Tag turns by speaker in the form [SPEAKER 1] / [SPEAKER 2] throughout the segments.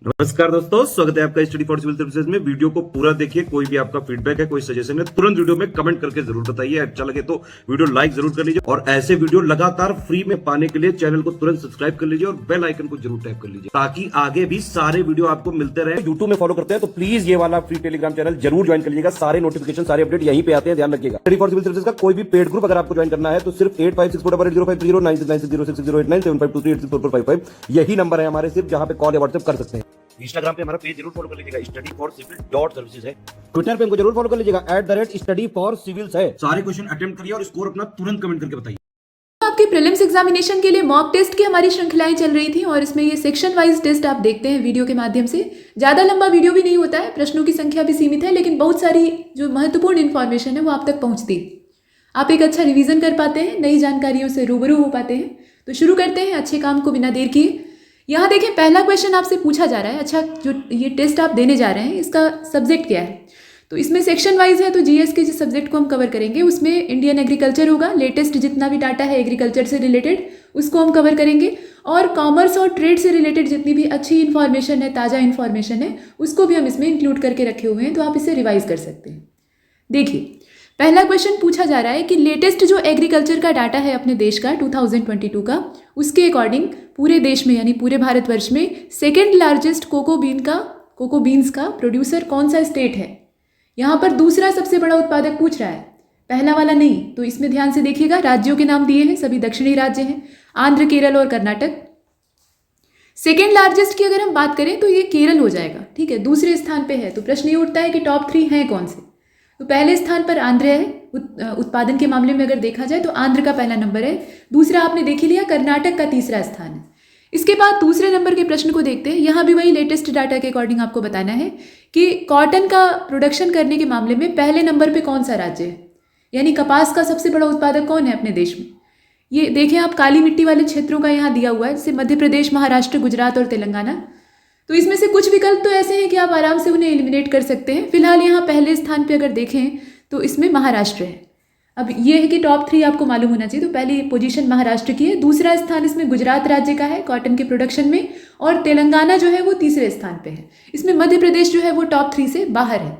[SPEAKER 1] नमस्कार दोस्तों, स्वागत है आपका स्टडी फॉर सिविल सर्विसेज में। वीडियो को पूरा देखिए। कोई भी आपका फीडबैक है, कोई सजेशन है, तुरंत वीडियो में कमेंट करके जरूर बताइए। अच्छा लगे तो वीडियो लाइक जरूर कर लीजिए और ऐसे वीडियो लगातार फ्री में पाने के लिए चैनल को तुरंत सब्सक्राइब कर लीजिए और बेल आइकन को जरूर टैप कर लीजिए ताकि आगे भी सारे वीडियो आपको मिलते रहे। यूट्यूब में फॉलो करते हैं तो प्लीज ये वाला फ्री टेलीग्राम चैनल जरूर ज्वाइन कर लीजिएगा। सारे नोटिफिकेशन, सारे अपडेट यहीं पे आते हैं, ध्यान रखिएगा। स्टडी फॉर सिविल सर्विसेज का कोई भी पेड ग्रुप अगर आपको ज्वाइन करना है तो सिर्फ 856488053096906523860455 यही नंबर है हमारे, सिर्फ जहां पे कॉल या व्हाट्सएप कर सकते हैं। इंस्टाग्राम पे हमारा पेज जरूर फॉलो कर लीजिएगा, स्टडी फॉर सिविल .सर्विसेज है। ट्विटर पे हमको जरूर फॉलो कर लीजिएगा, @study for civils है। सारे क्वेश्चन अटेम्प्ट करिए और स्कोर अपना तुरंत कमेंट करके बताइए।
[SPEAKER 2] आपके प्रीलिम्स एग्जामिनेशन के लिए मॉक टेस्ट की हमारी श्रृंखलाएं चल रही थी और इसमें ये सेक्शन वाइज टेस्ट आप देखते हैं वीडियो के माध्यम से। ज़्यादा लंबा वीडियो भी नहीं होता है, प्रश्नों की संख्या भी सीमित है, लेकिन बहुत सारी जो महत्वपूर्ण इन्फॉर्मेशन है वो आप तक पहुंचती है। आप एक अच्छा रिवीजन कर पाते हैं, नई जानकारियों से रूबरू हो पाते हैं। तो शुरू करते हैं अच्छे काम को बिना देर किए। यहाँ देखें, पहला क्वेश्चन आपसे पूछा जा रहा है, अच्छा जो ये टेस्ट आप देने जा रहे हैं इसका सब्जेक्ट क्या है। तो इसमें सेक्शन वाइज है, तो जीएस के जिस सब्जेक्ट को हम कवर करेंगे उसमें इंडियन एग्रीकल्चर होगा। लेटेस्ट जितना भी डाटा है एग्रीकल्चर से रिलेटेड उसको हम कवर करेंगे, और कॉमर्स और ट्रेड से रिलेटेड जितनी भी अच्छी इन्फॉर्मेशन है, ताज़ा इन्फॉर्मेशन है, उसको भी हम इसमें इंक्लूड करके रखे हुए हैं, तो आप इसे रिवाइज कर सकते हैं। देखिए, पहला क्वेश्चन पूछा जा रहा है कि लेटेस्ट जो एग्रीकल्चर का डाटा है अपने देश का 2022 का, उसके अकॉर्डिंग पूरे देश में यानी पूरे भारतवर्ष में सेकेंड लार्जेस्ट कोको बीन्स का प्रोड्यूसर कौन सा स्टेट है। यहाँ पर दूसरा सबसे बड़ा उत्पादक पूछ रहा है, पहला वाला नहीं। तो इसमें ध्यान से देखिएगा, राज्यों के नाम दिए हैं, सभी दक्षिणी राज्य हैं, आंध्र, केरल और कर्नाटक। सेकेंड लार्जेस्ट की अगर हम बात करें तो ये केरल हो जाएगा, ठीक है, दूसरे स्थान पे है। तो प्रश्न ये उठता है कि टॉप 3 हैं कौन से। तो पहले स्थान पर आंध्र है, उत्पादन के मामले में अगर देखा जाए तो आंध्र का पहला नंबर है। दूसरा आपने देख ही लिया, कर्नाटक का तीसरा स्थान है। इसके बाद दूसरे नंबर के प्रश्न को देखते हैं। यहाँ भी वही लेटेस्ट डाटा के अकॉर्डिंग आपको बताना है कि कॉटन का प्रोडक्शन करने के मामले में पहले नंबर पे कौन सा राज्य है, यानी कपास का सबसे बड़ा उत्पादक कौन है अपने देश में। ये देखें आप, काली मिट्टी वाले क्षेत्रों का यहाँ दिया हुआ है, जैसे मध्य प्रदेश, महाराष्ट्र, गुजरात और तेलंगाना। तो इसमें से कुछ विकल्प तो ऐसे हैं कि आप आराम से उन्हें एलिमिनेट कर सकते हैं। फिलहाल यहाँ पहले स्थान पे अगर देखें तो इसमें महाराष्ट्र है। अब ये है कि टॉप 3 आपको मालूम होना चाहिए, तो पहली पोजीशन महाराष्ट्र की है, दूसरा स्थान इसमें गुजरात राज्य का है कॉटन के प्रोडक्शन में, और तेलंगाना जो है वो तीसरे स्थान पे है। इसमें मध्य प्रदेश जो है वो टॉप 3 से बाहर है।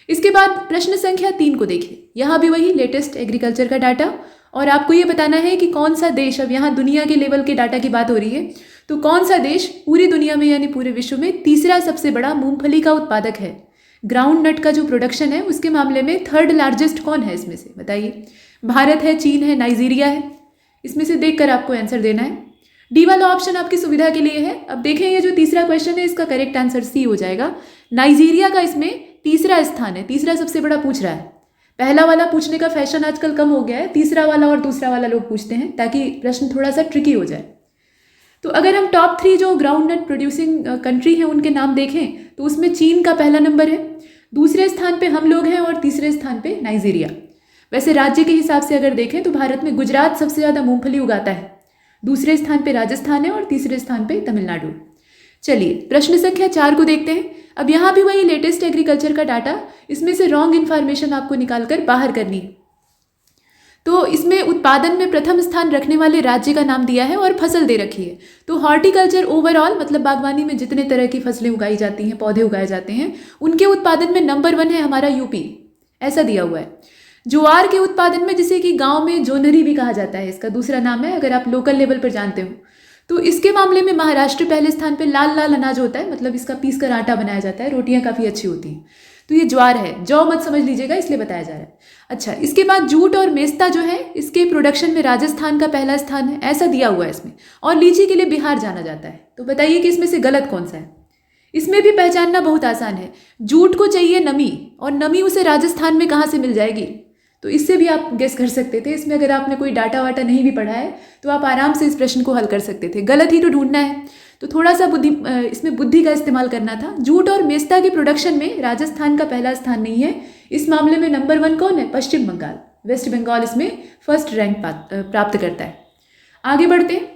[SPEAKER 2] इसके बाद प्रश्न संख्या 3 को देखिए, यहाँ भी वही लेटेस्ट एग्रीकल्चर का डाटा, और आपको ये बताना है कि कौन सा देश, अब यहाँ दुनिया के लेवल के डाटा की बात हो रही है, तो कौन सा देश पूरी दुनिया में यानी पूरे विश्व में तीसरा सबसे बड़ा मूंगफली का उत्पादक है। ग्राउंड नट का जो प्रोडक्शन है उसके मामले में थर्ड लार्जेस्ट कौन है इसमें से, बताइए। भारत है, चीन है, नाइजीरिया है। इसमें से देखकर आपको आंसर देना है। डी वाला ऑप्शन आपकी सुविधा के लिए है। अब देखें, ये जो तीसरा क्वेश्चन है इसका करेक्ट आंसर सी हो जाएगा। नाइजीरिया का इसमें तीसरा स्थान है, तीसरा सबसे बड़ा पूछ रहा है। पहला वाला पूछने का फैशन आजकल कम हो गया है, तीसरा वाला और दूसरा वाला लोग पूछते हैं ताकि प्रश्न थोड़ा सा ट्रिकी हो जाए। तो अगर हम टॉप 3 जो ग्राउंड नट प्रोड्यूसिंग कंट्री हैं उनके नाम देखें तो उसमें चीन का पहला नंबर है, दूसरे स्थान पे हम लोग हैं और तीसरे स्थान पे नाइजीरिया। वैसे राज्य के हिसाब से अगर देखें तो भारत में गुजरात सबसे ज़्यादा मूंगफली उगाता है, दूसरे स्थान पे राजस्थान है और तीसरे स्थान पे तमिलनाडु। चलिए प्रश्न संख्या 4 को देखते हैं। अब यहाँ भी वही लेटेस्ट एग्रीकल्चर का डाटा, इसमें से रॉन्ग इन्फॉर्मेशन आपको निकाल कर बाहर करनी है। तो इसमें उत्पादन में प्रथम स्थान रखने वाले राज्य का नाम दिया है और फसल दे रखी है। तो हॉर्टिकल्चर ओवरऑल, मतलब बागवानी में जितने तरह की फसलें उगाई जाती हैं, पौधे उगाए जाते हैं, उनके उत्पादन में नंबर 1 है हमारा यूपी, ऐसा दिया हुआ है। ज्वार के उत्पादन में, जिसे कि गांव में जोनरी भी कहा जाता है, इसका दूसरा नाम है अगर आप लोकल लेवल पर जानते हो, तो इसके मामले में महाराष्ट्र पहले स्थान पर। लाल लाल अनाज होता है, मतलब इसका पीस कर आटा बनाया जाता है, रोटियां काफ़ी अच्छी होती हैं। तो ये ज्वार है, जौ मत समझ लीजिएगा, इसलिए बताया जा रहा है। अच्छा, इसके बाद जूट और मेस्ता जो है इसके प्रोडक्शन में राजस्थान का पहला स्थान है, ऐसा दिया हुआ है इसमें। और लीची के लिए बिहार जाना जाता है। तो बताइए कि इसमें से गलत कौन सा है। इसमें भी पहचानना बहुत आसान है। जूट को चाहिए नमी, और नमी उसे राजस्थान में कहाँ से मिल जाएगी, तो इससे भी आप गेस कर सकते थे। इसमें अगर आपने कोई डाटा वाटा नहीं भी पढ़ा है तो आप आराम से इस प्रश्न को हल कर सकते थे। गलत ही तो ढूंढना है, तो थोड़ा सा इसमें बुद्धि का इस्तेमाल करना था। जूट और मेस्ता के प्रोडक्शन में राजस्थान का पहला स्थान नहीं है। इस मामले में नंबर 1 कौन है, पश्चिम बंगाल, वेस्ट बंगाल इसमें फर्स्ट रैंक प्राप्त करता है। आगे बढ़ते हैं।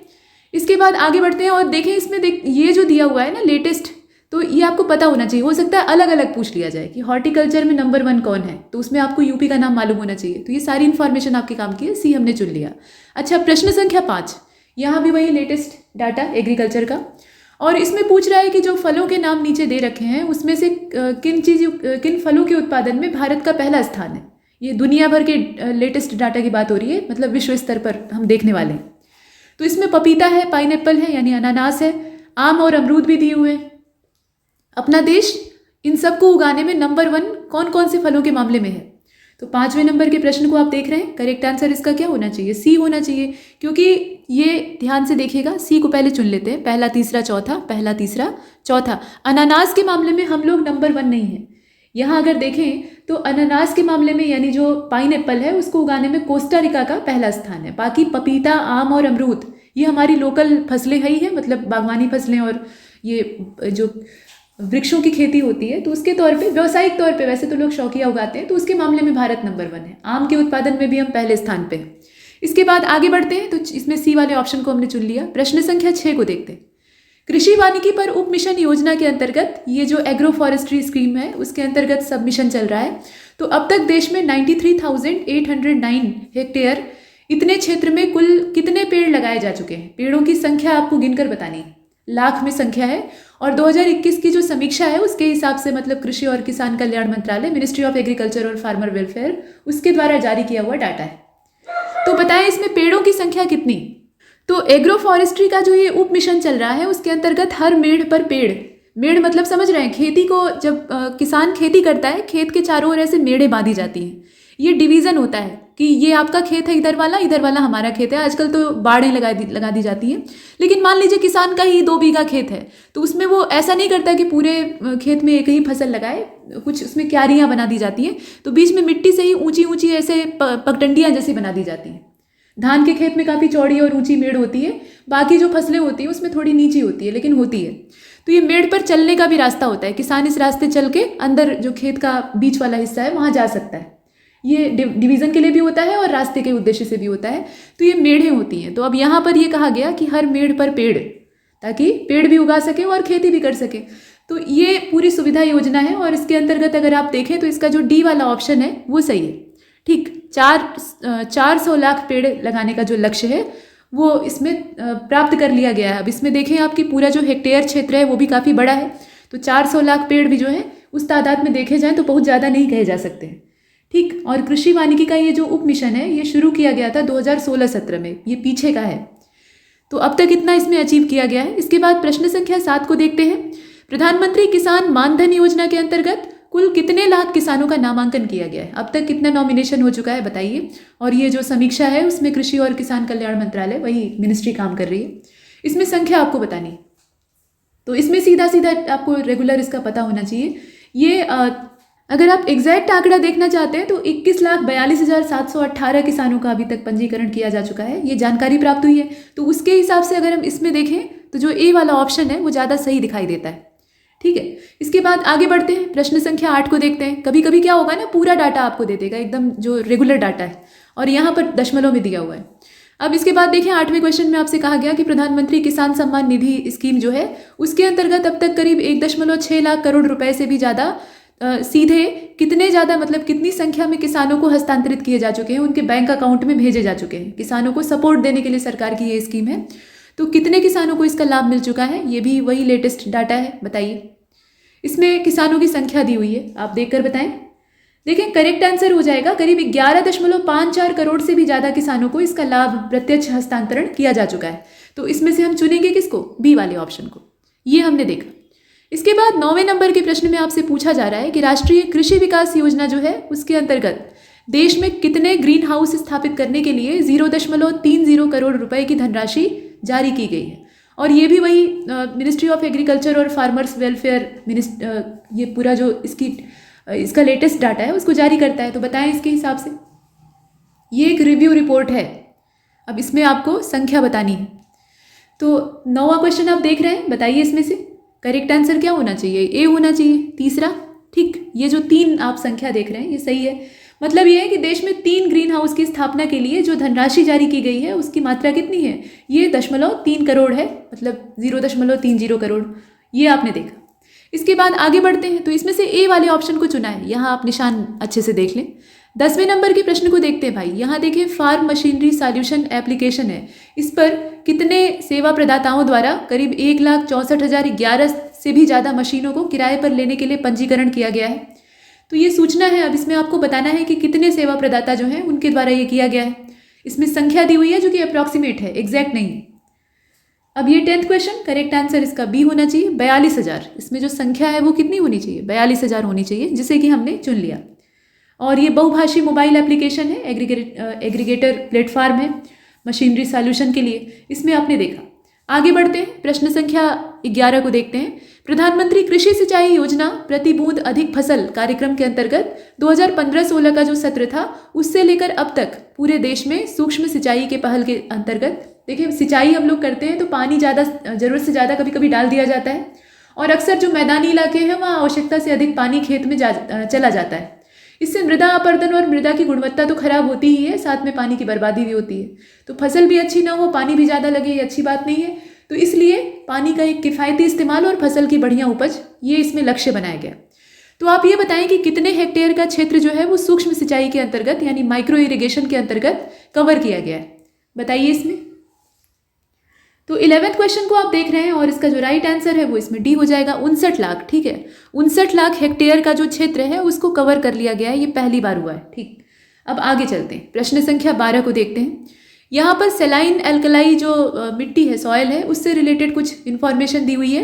[SPEAKER 2] इसके बाद आगे बढ़ते हैं और देखें, इसमें ये जो दिया हुआ है ना लेटेस्ट, तो ये आपको पता होना चाहिए। हो सकता है अलग अलग पूछ लिया जाए कि हॉर्टिकल्चर में नंबर 1 कौन है, तो उसमें आपको यूपी का नाम मालूम होना चाहिए। तो ये सारी इन्फॉर्मेशन आपके काम की है, सी हमने चुन लिया। अच्छा, प्रश्न संख्या 5, यहाँ भी वही लेटेस्ट डाटा एग्रीकल्चर का, और इसमें पूछ रहा है कि जो फलों के नाम नीचे दे रखे हैं उसमें से किन फलों के उत्पादन में भारत का पहला स्थान है। ये दुनिया भर के लेटेस्ट डाटा की बात हो रही है, मतलब विश्व स्तर पर हम देखने वाले हैं। तो इसमें पपीता है, पाइनएप्पल है यानी अनानास है, आम और अमरूद भी दिए हुए हैं। अपना देश इन सबको उगाने में नंबर 1 कौन कौन से फलों के मामले में है। तो 5वें नंबर के प्रश्न को आप देख रहे हैं, करेक्ट आंसर इसका क्या होना चाहिए, सी होना चाहिए। क्योंकि ये ध्यान से देखिएगा, सी को पहले चुन लेते हैं, पहला तीसरा चौथा, पहला तीसरा चौथा। अनानास के मामले में हम लोग नंबर 1 नहीं है। यहाँ अगर देखें तो अनानास के मामले में यानी जो पाइनएप्पल है उसको उगाने में कोस्टा रिका का पहला स्थान है। बाकी पपीता, आम और अमरूद ये हमारी लोकल फसलें ही है, मतलब बागवानी फसलें और ये जो वृक्षों की खेती होती है, तो उसके तौर पे व्यावसायिक तौर पे वैसे तो लोग शौकिया उगाते हैं, तो उसके मामले में भारत नंबर 1 है। आम के उत्पादन में भी हम पहले स्थान पे हैं। इसके बाद आगे बढ़ते हैं, तो इसमें सी वाले ऑप्शन को हमने चुन लिया। प्रश्न संख्या 6 को देखते हैं। कृषि वानिकी पर उप मिशन योजना के अंतर्गत ये जो एग्रो फॉरेस्ट्री स्कीम है उसके अंतर्गत सबमिशन चल रहा है। तो अब तक देश में 93,809 हेक्टेयर इतने क्षेत्र में कुल कितने पेड़ लगाए जा चुके हैं। पेड़ों की संख्या आपको गिनकर बतानी है, लाख में संख्या है। और 2021 की जो समीक्षा है उसके हिसाब से, मतलब कृषि और किसान कल्याण मंत्रालय, मिनिस्ट्री ऑफ एग्रीकल्चर और फार्मर वेलफेयर, उसके द्वारा जारी किया हुआ डाटा है। तो बताएं इसमें पेड़ों की संख्या कितनी। तो एग्रो फॉरेस्ट्री का जो ये उप मिशन चल रहा है उसके अंतर्गत हर मेड़ पर पेड़, मेड़ मतलब समझ रहे हैं, खेती को जब किसान खेती करता है, खेत के चारों ओर ऐसे मेड़े बांधी जाती हैं। ये डिवीज़न होता है कि ये आपका खेत है, इधर वाला हमारा खेत है। आजकल तो बाड़ें लगा दी जाती हैं, लेकिन मान लीजिए किसान का ही 2 बीघा खेत है, तो उसमें वो ऐसा नहीं करता कि पूरे खेत में एक ही फसल लगाए, कुछ उसमें क्यारियाँ बना दी जाती हैं। तो बीच में मिट्टी से ही ऊंची ऊंची ऐसे पगडंडियाँ जैसी बना दी जाती हैं। धान के खेत में काफ़ी चौड़ी और ऊंची मेड़ होती है, बाकी जो फसलें होती हैं उसमें थोड़ी नीची होती है, लेकिन होती है। तो ये मेड़ पर चलने का भी रास्ता होता है, किसान इस रास्ते चल के अंदर जो खेत का बीच वाला हिस्सा है वहाँ जा सकता है। ये डिवीज़न के लिए भी होता है और रास्ते के उद्देश्य से भी होता है। तो ये मेढ़ें होती हैं। तो अब यहाँ पर ये कहा गया कि हर मेड़ पर पेड़, ताकि पेड़ भी उगा सके और खेती भी कर सके। तो ये पूरी सुविधा योजना है और इसके अंतर्गत अगर आप देखें तो इसका जो डी वाला ऑप्शन है वो सही है। ठीक, 400 लाख पेड़ लगाने का जो लक्ष्य है वो इसमें प्राप्त कर लिया गया है। अब इसमें देखें आपकी पूरा जो हेक्टेयर क्षेत्र है वो भी काफ़ी बड़ा है। तो 400 लाख पेड़ भी जो है उस तादाद में देखे जाएँ तो बहुत ज़्यादा नहीं कहे जा सकते हैं। ठीक, और कृषि वानिकी का ये जो उप मिशन है ये शुरू किया गया था 2016-17 में, ये पीछे का है। तो अब तक इतना इसमें अचीव किया गया है। इसके बाद प्रश्न संख्या 7 को देखते हैं। प्रधानमंत्री किसान मानधन योजना के अंतर्गत कुल कितने लाख किसानों का नामांकन किया गया है, अब तक कितना नॉमिनेशन हो चुका है बताइए। और ये जो समीक्षा है उसमें कृषि और किसान कल्याण मंत्रालय, वही मिनिस्ट्री काम कर रही है। इसमें संख्या आपको बतानी, तो इसमें सीधा आपको रेगुलर इसका पता होना चाहिए। ये अगर आप एग्जैक्ट आंकड़ा देखना चाहते हैं तो 21,42,718 किसानों का अभी तक पंजीकरण किया जा चुका है, ये जानकारी प्राप्त हुई है। तो उसके हिसाब से अगर हम इसमें देखें तो जो ए वाला ऑप्शन है वो ज़्यादा सही दिखाई देता है। ठीक है, इसके बाद आगे बढ़ते हैं, प्रश्न संख्या 8 को देखते हैं। कभी कभी क्या होगा ना, पूरा डाटा आपको दे देगा, एकदम जो रेगुलर डाटा है, और यहाँ पर दशमलव में दिया हुआ है। अब इसके बाद देखिए 8वें क्वेश्चन में आपसे कहा गया कि प्रधानमंत्री किसान सम्मान निधि स्कीम जो है उसके अंतर्गत अब तक करीब 1.6 लाख करोड़ रुपए से भी ज़्यादा सीधे कितने ज़्यादा, मतलब कितनी संख्या में किसानों को हस्तांतरित किए जा चुके हैं, उनके बैंक अकाउंट में भेजे जा चुके हैं। किसानों को सपोर्ट देने के लिए सरकार की ये स्कीम है। तो कितने किसानों को इसका लाभ मिल चुका है, ये भी वही लेटेस्ट डाटा है, बताइए। इसमें किसानों की संख्या दी हुई है, आप देखकर बताएं। देखें करेक्ट आंसर हो जाएगा करीब 11.54 करोड़ से भी ज़्यादा किसानों को इसका लाभ प्रत्यक्ष हस्तांतरण किया जा चुका है। तो इसमें से हम चुनेंगे किसको, बी वाले ऑप्शन को, ये हमने देखा। इसके बाद 9वें नंबर के प्रश्न में आपसे पूछा जा रहा है कि राष्ट्रीय कृषि विकास योजना जो है उसके अंतर्गत देश में कितने ग्रीन हाउस स्थापित करने के लिए 0.30 करोड़ रुपए की धनराशि जारी की गई है। और ये भी वही मिनिस्ट्री ऑफ एग्रीकल्चर और फार्मर्स वेलफेयर ये पूरा जो इसका लेटेस्ट डाटा है उसको जारी करता है। तो बताएं इसके हिसाब से, ये एक रिव्यू रिपोर्ट है। अब इसमें आपको संख्या बतानी है। तो 9वां क्वेश्चन आप देख रहे हैं, बताइए इसमें से करेक्ट आंसर क्या होना चाहिए, ए होना चाहिए, तीसरा। ठीक, ये जो 3 आप संख्या देख रहे हैं ये सही है। मतलब ये है कि देश में 3 ग्रीन हाउस की स्थापना के लिए जो धनराशि जारी की गई है उसकी मात्रा कितनी है, ये 0.3 करोड़ है, मतलब 0.30 करोड़, ये आपने देखा। इसके बाद आगे बढ़ते हैं, तो इसमें से ए वाले ऑप्शन को चुना है, यहाँ आप निशान अच्छे से देख लें। 10वें नंबर के प्रश्न को देखते हैं भाई। यहाँ देखिए फार्म मशीनरी सॉल्यूशन एप्लीकेशन है। इस पर कितने सेवा प्रदाताओं द्वारा करीब 1,64,011 से भी ज़्यादा मशीनों को किराए पर लेने के लिए पंजीकरण किया गया है। तो ये सूचना है। अब इसमें आपको बताना है कि कितने सेवा प्रदाता जो हैं उनके द्वारा ये किया गया है। इसमें संख्या दी हुई है जो कि अप्रॉक्सीमेट है, एग्जैक्ट नहीं है। अब ये 10th क्वेश्चन, करेक्ट आंसर इसका बी होना चाहिए 42,000। इसमें जो संख्या है वो कितनी होनी चाहिए? 42,000 होनी चाहिए, जिसे कि हमने चुन लिया। और ये बहुभाषी मोबाइल एप्लीकेशन है, एग्रीगेटर प्लेटफॉर्म है मशीनरी सॉल्यूशन के लिए। इसमें आपने देखा। आगे बढ़ते हैं, प्रश्न संख्या 11 को देखते हैं। प्रधानमंत्री कृषि सिंचाई योजना प्रति बूंद अधिक फसल कार्यक्रम के अंतर्गत 2015-16 का जो सत्र था उससे लेकर अब तक पूरे देश में सूक्ष्म सिंचाई के पहल के अंतर्गत, देखिए सिंचाई हम लोग करते हैं तो पानी ज़्यादा, ज़रूरत से ज़्यादा कभी कभी डाल दिया जाता है, और अक्सर जो मैदानी इलाके हैं वहाँ आवश्यकता से अधिक पानी खेत में चला जाता है। इससे मृदा अपरदन और मृदा की गुणवत्ता तो खराब होती ही है, साथ में पानी की बर्बादी भी होती है। तो फसल भी अच्छी ना हो, पानी भी ज़्यादा लगे, ये अच्छी बात नहीं है। तो इसलिए पानी का एक किफ़ायती इस्तेमाल और फसल की बढ़िया उपज, ये इसमें लक्ष्य बनाया गया। तो आप ये बताएं कि कितने हेक्टेयर का क्षेत्र जो है वो सूक्ष्म सिंचाई के अंतर्गत यानी माइक्रो इरिगेशन के अंतर्गत कवर किया गया है, बताइए इसमें। तो 11th क्वेश्चन को आप देख रहे हैं और इसका जो राइट आंसर है वो इसमें डी हो जाएगा, 59 लाख। ठीक है, 59 लाख हेक्टेयर का जो क्षेत्र है उसको कवर कर लिया गया है, ये पहली बार हुआ है। ठीक, अब आगे चलते हैं, प्रश्न संख्या 12 को देखते हैं। यहाँ पर सेलाइन एल्कलाई जो मिट्टी है, सॉयल है, उससे रिलेटेड कुछ इन्फॉर्मेशन दी हुई है।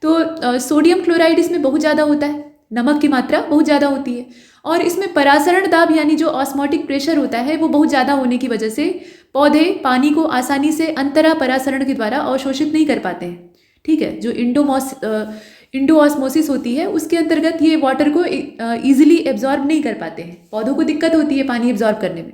[SPEAKER 2] तो सोडियम क्लोराइड इसमें बहुत ज़्यादा होता है, नमक की मात्रा बहुत ज़्यादा होती है, और इसमें परासरण दाब यानी जो ऑस्मोटिक प्रेशर होता है वो बहुत ज़्यादा होने की वजह से पौधे पानी को आसानी से अंतरा परासरण के द्वारा अवशोषित नहीं कर पाते हैं। ठीक है, जो इंडो ऑस्मोसिस होती है उसके अंतर्गत ये वाटर को ईजिली एब्जॉर्ब नहीं कर पाते हैं, पौधों को दिक्कत होती है पानी एब्जॉर्ब करने में।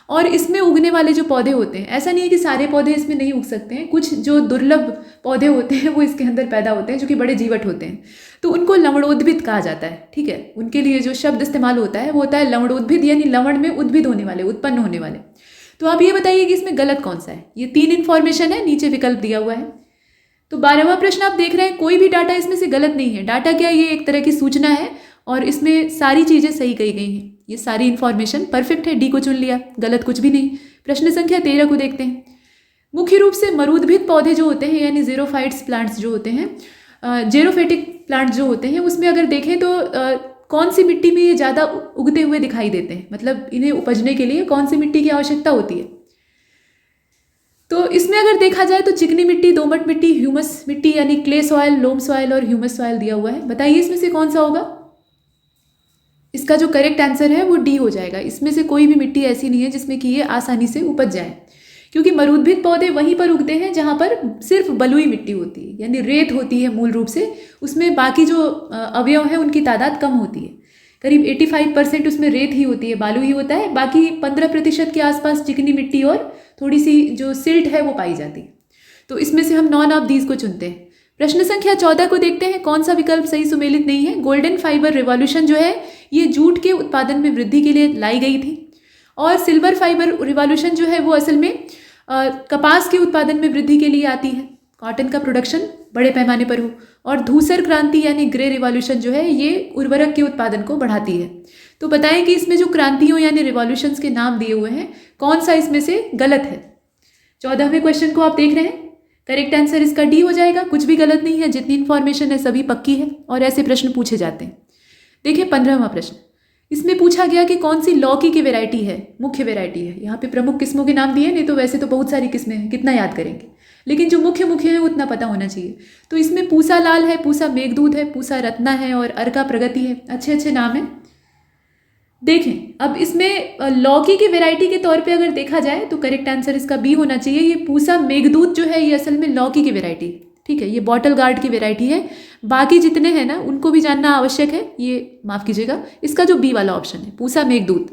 [SPEAKER 2] और इसमें उगने वाले जो पौधे होते हैं, ऐसा नहीं है कि सारे पौधे इसमें नहीं उग सकते हैं, कुछ जो दुर्लभ पौधे होते हैं वो इसके अंदर पैदा होते हैं जो कि बड़े जीवट होते हैं, तो उनको लवणोद्भिद कहा जाता है। ठीक है, उनके लिए जो शब्द इस्तेमाल होता है वो होता है लवणोद्भिद, यानी लवण में उद्भिद होने वाले, उत्पन्न होने वाले। तो आप ये बताइए कि इसमें गलत कौन सा है। ये 3 इन्फॉर्मेशन है, नीचे विकल्प दिया हुआ है। तो 12वां प्रश्न आप देख रहे हैं, कोई भी डाटा इसमें से गलत नहीं है। डाटा क्या, ये एक तरह की सूचना है और इसमें सारी चीज़ें सही कही गई हैं, ये सारी इन्फॉर्मेशन परफेक्ट है, डी को चुन लिया, गलत कुछ भी नहीं। प्रश्न संख्या 13 को देखते हैं। मुख्य रूप से मरूदभिद पौधे जो होते हैं यानी ज़ेरोफाइट्स प्लांट्स जो होते हैं, जेरोफेटिक प्लांट जो होते हैं, उसमें अगर देखें तो कौन सी मिट्टी में ये ज़्यादा उगते हुए दिखाई देते हैं, मतलब इन्हें उपजने के लिए कौन सी मिट्टी की आवश्यकता होती है। तो इसमें अगर देखा जाए तो चिकनी मिट्टी, दोमट मिट्टी, ह्यूमस मिट्टी यानी क्ले सॉयल, लोम सॉयल और ह्यूमस सॉयल दिया हुआ है। बताइए इसमें से कौन सा होगा। इसका जो करेक्ट आंसर है वो डी हो जाएगा। इसमें से कोई भी मिट्टी ऐसी नहीं है जिसमें कि ये आसानी से उपज जाए, क्योंकि मरूदभिद पौधे वहीं पर उगते हैं जहाँ पर सिर्फ बलुई मिट्टी होती है, यानी रेत होती है मूल रूप से, उसमें बाकी जो अवयव हैं उनकी तादाद कम होती है। करीब 85% उसमें रेत ही होती है, बालू ही होता है, बाकी 15% के आसपास चिकनी मिट्टी और थोड़ी सी जो सिल्ट है वो पाई जाती है। तो इसमें से हम नॉन ऑफ दीज को चुनते हैं। प्रश्न संख्या 14 को देखते हैं, कौन सा विकल्प सही सुमेलित नहीं है। गोल्डन फाइबर रिवॉल्यूशन जो है ये जूट के उत्पादन में वृद्धि के लिए लाई गई थी, और सिल्वर फाइबर रिवॉल्यूशन जो है वो असल में कपास के उत्पादन में वृद्धि के लिए आती है, कॉटन का प्रोडक्शन बड़े पैमाने पर हो, और धूसर क्रांति यानी ग्रे रिवॉल्यूशन जो है ये उर्वरक के उत्पादन को बढ़ाती है। तो बताएं कि इसमें जो क्रांतियों यानी रिवॉल्यूशंस के नाम दिए हुए हैं कौन सा इसमें से गलत है। 14वें क्वेश्चन को आप देख रहे हैं, करेक्ट आंसर इसका डी हो जाएगा, कुछ भी गलत नहीं है, जितनी इन्फॉर्मेशन है सभी पक्की है और ऐसे प्रश्न पूछे जाते हैं। देखिए 15वां प्रश्न, इसमें पूछा गया कि कौन सी लौकी की वैरायटी है, मुख्य वैरायटी है। यहाँ पे प्रमुख किस्मों के नाम दिए, नहीं तो वैसे तो बहुत सारी किस्में हैं, कितना याद करेंगे, लेकिन जो मुख्य है उतना पता होना चाहिए। तो इसमें पूसा लाल है, पूसा मेघदूत है, पूसा रत्ना है और अर्का प्रगति है, अच्छे अच्छे नाम हैं। देखें अब इसमें लौकी की वैरायटी के तौर पे अगर देखा जाए तो करेक्ट आंसर इसका बी होना चाहिए। ये पूसा मेघदूत जो है ये असल में लौकी की वैरायटी, ठीक है, ये बॉटल गार्ड की वैरायटी है। बाकी जितने हैं ना उनको भी जानना आवश्यक है, ये माफ़ कीजिएगा, इसका जो बी वाला ऑप्शन है पूसा मेघदूत,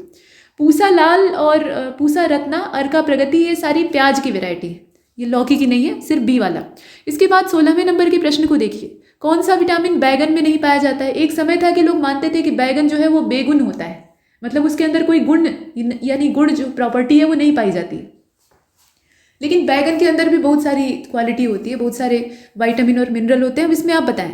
[SPEAKER 2] पूसा लाल और पूसा रत्ना, अर्का प्रगति, ये सारी प्याज की वैरायटी है, ये लौकी की नहीं है, सिर्फ बी वाला। इसके बाद 16वें नंबर के प्रश्न को देखिए, कौन सा विटामिन बैगन में नहीं पाया जाता है। एक समय था कि लोग मानते थे कि बैगन जो है वो बेगुन होता है, मतलब उसके अंदर कोई गुण यानी गुण जो प्रॉपर्टी है वो नहीं पाई जाती, लेकिन बैगन के अंदर भी बहुत सारी क्वालिटी होती है, बहुत सारे विटामिन और मिनरल होते हैं। अब इसमें आप बताएं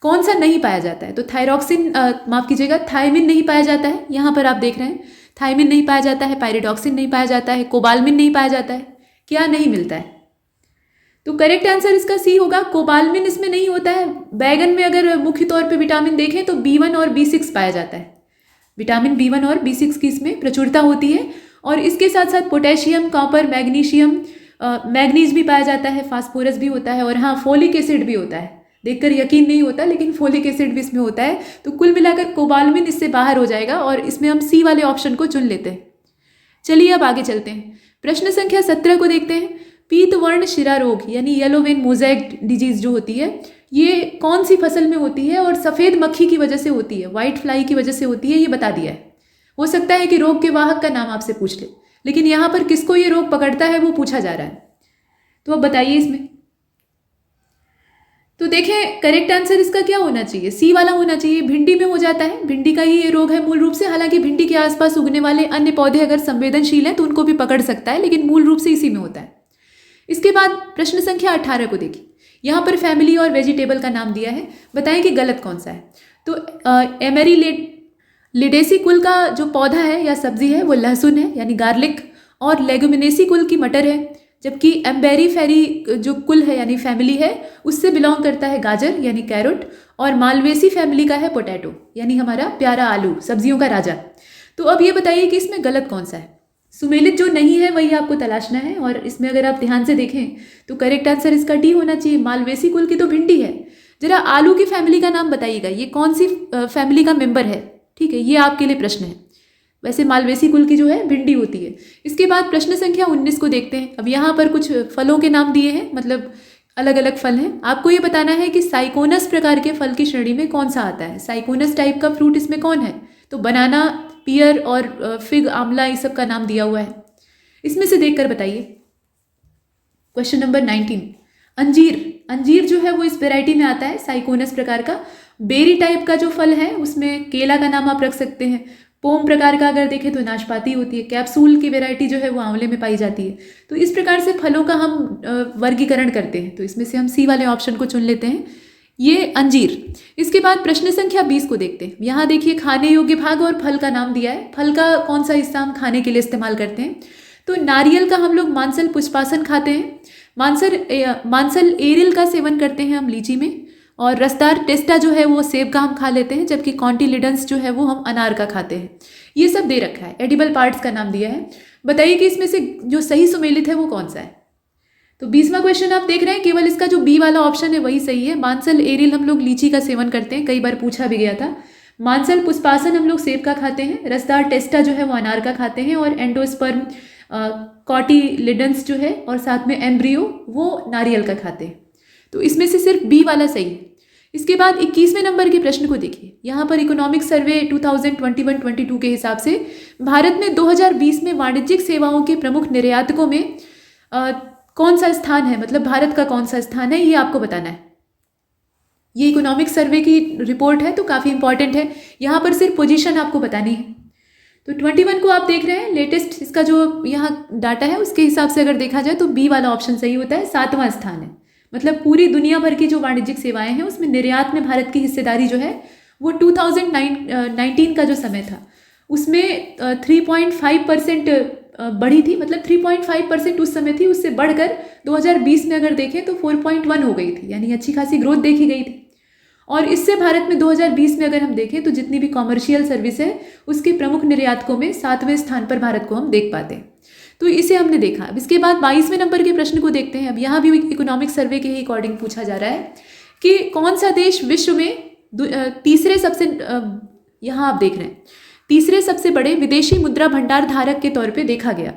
[SPEAKER 2] कौन सा नहीं पाया जाता है? तो थायरॉक्सिन, माफ कीजिएगा, थायमिन नहीं पाया जाता है। यहाँ पर आप देख रहे हैं थायमिन नहीं पाया जाता है, पायरिडॉक्सिन नहीं पाया जाता है, कोबालमिन नहीं पाया जाता है। क्या नहीं मिलता है? तो करेक्ट आंसर इसका सी होगा, कोबालमिन इसमें नहीं होता है। बैगन में अगर मुख्य तौर पे विटामिन देखें तो B1 और B6 पाया जाता है। विटामिन B1 और B6 की इसमें प्रचुरता होती है। और इसके साथ साथ पोटेशियम, कॉपर, मैग्नीशियम, मैग्नीज भी पाया जाता है, फास्फोरस भी होता है, और हाँ फोलिक एसिड भी होता है। देखकर यकीन नहीं होता लेकिन फोलिक एसिड भी इसमें होता है। तो कुल मिलाकर कोबालमिन इससे बाहर हो जाएगा और इसमें हम सी वाले ऑप्शन को चुन लेते हैं। चलिए अब आगे चलते हैं। प्रश्न संख्या 17 को देखते हैं। पीतवर्ण शिरा रोग यानी येलो वेन मोज़ेक डिजीज जो होती है, ये कौन सी फसल में होती है और सफ़ेद मक्खी की वजह से होती है, व्हाइट फ्लाई की वजह से होती है, ये बता दिया है। हो सकता है कि रोग के वाहक का नाम आपसे पूछ ले, लेकिन यहाँ पर किसको ये रोग पकड़ता है वो पूछा जा रहा है। तो अब बताइए इसमें। तो देखें करेक्ट आंसर इसका क्या होना चाहिए, सी वाला होना चाहिए। भिंडी में हो जाता है, भिंडी का ही ये रोग है मूल रूप से। हालांकि भिंडी के आसपास उगने वाले अन्य पौधे अगर संवेदनशील हैं तो उनको भी पकड़ सकता है, लेकिन मूल रूप से इसी में होता है। इसके बाद प्रश्न संख्या 18 को देखिए। यहाँ पर फैमिली और वेजिटेबल का नाम दिया है, बताएं कि गलत कौन सा है। तो एमेरिलिडेसी कुल का जो पौधा है या सब्जी है वो लहसुन है यानी गार्लिक, और लेगुमिनेसी कुल की मटर है, जबकि एम्बेरी फेरी जो कुल है यानी फैमिली है उससे बिलोंग करता है गाजर यानी कैरोट, और मालवेसी फैमिली का है पोटैटो यानी हमारा प्यारा आलू, सब्जियों का राजा। तो अब ये बताइए कि इसमें गलत कौन सा है। सुमेलित जो नहीं है वही आपको तलाशना है, और इसमें अगर आप ध्यान से देखें तो करेक्ट आंसर इसका डी होना चाहिए। मालवेसी कुल की तो भिंडी है। जरा आलू की फैमिली का नाम बताइएगा, ये कौन सी फैमिली का मेंबर है। ठीक है, ये आपके लिए प्रश्न है। वैसे मालवेसी कुल की जो है भिंडी होती है। इसके बाद प्रश्न संख्या 19 को देखते हैं। अब यहाँ पर कुछ फलों के नाम दिए हैं, मतलब अलग अलग फल हैं। आपको ये बताना है कि साइकोनस प्रकार के फल की श्रेणी में कौन सा आता है। साइकोनस टाइप का फ्रूट इसमें कौन है? तो बनाना, पियर और फिग, आंवला, ये सब का नाम दिया हुआ है। इसमें से देखकर बताइए। क्वेश्चन नंबर 19, अंजीर। अंजीर जो है वो इस वेराइटी में आता है, साइकोनस प्रकार का। बेरी टाइप का जो फल है उसमें केला का नाम आप रख सकते हैं। पोम प्रकार का अगर देखें तो नाशपाती होती है। कैप्सूल की वैरायटी जो है वो आंवले में पाई जाती है। तो इस प्रकार से फलों का हम वर्गीकरण करते हैं। तो इसमें से हम सी वाले ऑप्शन को चुन लेते हैं, ये अंजीर। इसके बाद प्रश्न संख्या 20 को देखते हैं। यहाँ देखिए खाने योग्य भाग और फल का नाम दिया है। फल का कौन सा हिस्सा हम खाने के लिए इस्तेमाल करते हैं? तो नारियल का हम लोग मांसल पुष्पासन खाते हैं। मांसल एरिल का सेवन करते हैं हम लीची में, और रसदार टेस्टा जो है वो सेब का हम खा लेते हैं, जबकि कॉन्टिलिडेंस जो है वो हम अनार का खाते हैं। ये सब दे रखा है, एडिबल पार्ट्स का नाम दिया है। बताइए कि इसमें से जो सही सुमेलित है वो कौन सा है। तो 20वां क्वेश्चन आप देख रहे हैं, केवल इसका जो बी वाला ऑप्शन है वही सही है। मांसल एरिल हम लोग लीची का सेवन करते हैं, कई बार पूछा भी गया था। मांसल पुष्पासन हम लोग सेब का खाते हैं, रसदार टेस्टा जो है वो अनार का खाते हैं, और एंडोस्पर्म कॉटिलिडेंस जो है और साथ में एम्ब्रियो वो नारियल का खाते हैं। तो इसमें से सिर्फ बी वाला सही है। इसके बाद 21वें नंबर के प्रश्न को देखिए। यहाँ पर इकोनॉमिक सर्वे 2021-22 के हिसाब से भारत में 2020 में वाणिज्यिक सेवाओं के प्रमुख निर्यातकों में कौन सा स्थान है, मतलब भारत का कौन सा स्थान है, ये आपको बताना है। ये इकोनॉमिक सर्वे की रिपोर्ट है तो काफ़ी इंपॉर्टेंट है। यहाँ पर सिर्फ पोजीशन आपको बतानी है। तो 21 को आप देख रहे हैं, लेटेस्ट इसका जो यहाँ डाटा है उसके हिसाब से अगर देखा जाए तो बी वाला ऑप्शन सही होता है, 7वां स्थान है। मतलब पूरी दुनिया भर की जो वाणिज्यिक सेवाएं हैं उसमें निर्यात में भारत की हिस्सेदारी जो है वो 2019 का जो समय था उसमें 3.5% बढ़ी थी। मतलब 3.5% उस समय थी, उससे बढ़कर 2020 में अगर देखें तो 4.1 हो गई थी, यानी अच्छी खासी ग्रोथ देखी गई थी। और इससे भारत में 2020 में अगर हम देखें तो जितनी भी कॉमर्शियल सर्विस है उसके प्रमुख निर्यातकों में 7वें स्थान पर भारत को हम देख पाते हैं। तो इसे हमने देखा। अब इसके बाद 22वें नंबर के प्रश्न को देखते हैं। अब यहाँ भी इकोनॉमिक सर्वे के ही अकॉर्डिंग पूछा जा रहा है कि कौन सा देश विश्व में तीसरे सबसे, यहाँ आप देख रहे हैं, तीसरे सबसे बड़े विदेशी मुद्रा भंडार धारक के तौर पे देखा गया।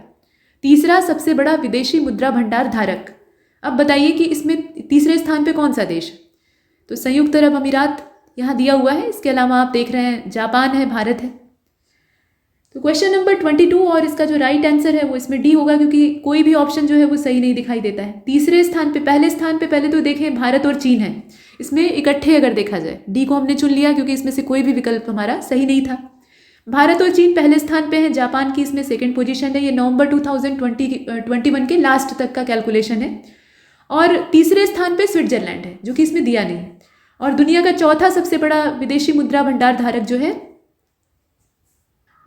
[SPEAKER 2] तीसरा सबसे बड़ा विदेशी मुद्रा भंडार धारक। अब बताइए कि इसमें तीसरे स्थान पे कौन सा देश? तो संयुक्त अरब अमीरात यहाँ दिया हुआ है। इसके अलावा आप देख रहे हैं जापान है, भारत है। तो क्वेश्चन नंबर 22 और इसका जो राइट आंसर है वो इसमें डी होगा, क्योंकि कोई भी ऑप्शन जो है वो सही नहीं दिखाई देता है। तीसरे स्थान पे, पहले स्थान पे पहले तो देखें भारत और चीन है, इसमें इकट्ठे अगर देखा जाए। डी को हमने चुन लिया क्योंकि इसमें से कोई भी विकल्प हमारा सही नहीं था। भारत और चीन पहले स्थान पे है, जापान की इसमें सेकंड पोजीशन है। ये नवंबर 2021 के लास्ट तक का कैलकुलेशन है। और तीसरे स्थान पे स्विट्जरलैंड है जो कि इसमें दिया नहीं है। और दुनिया का चौथा सबसे बड़ा विदेशी मुद्रा भंडार धारक जो है।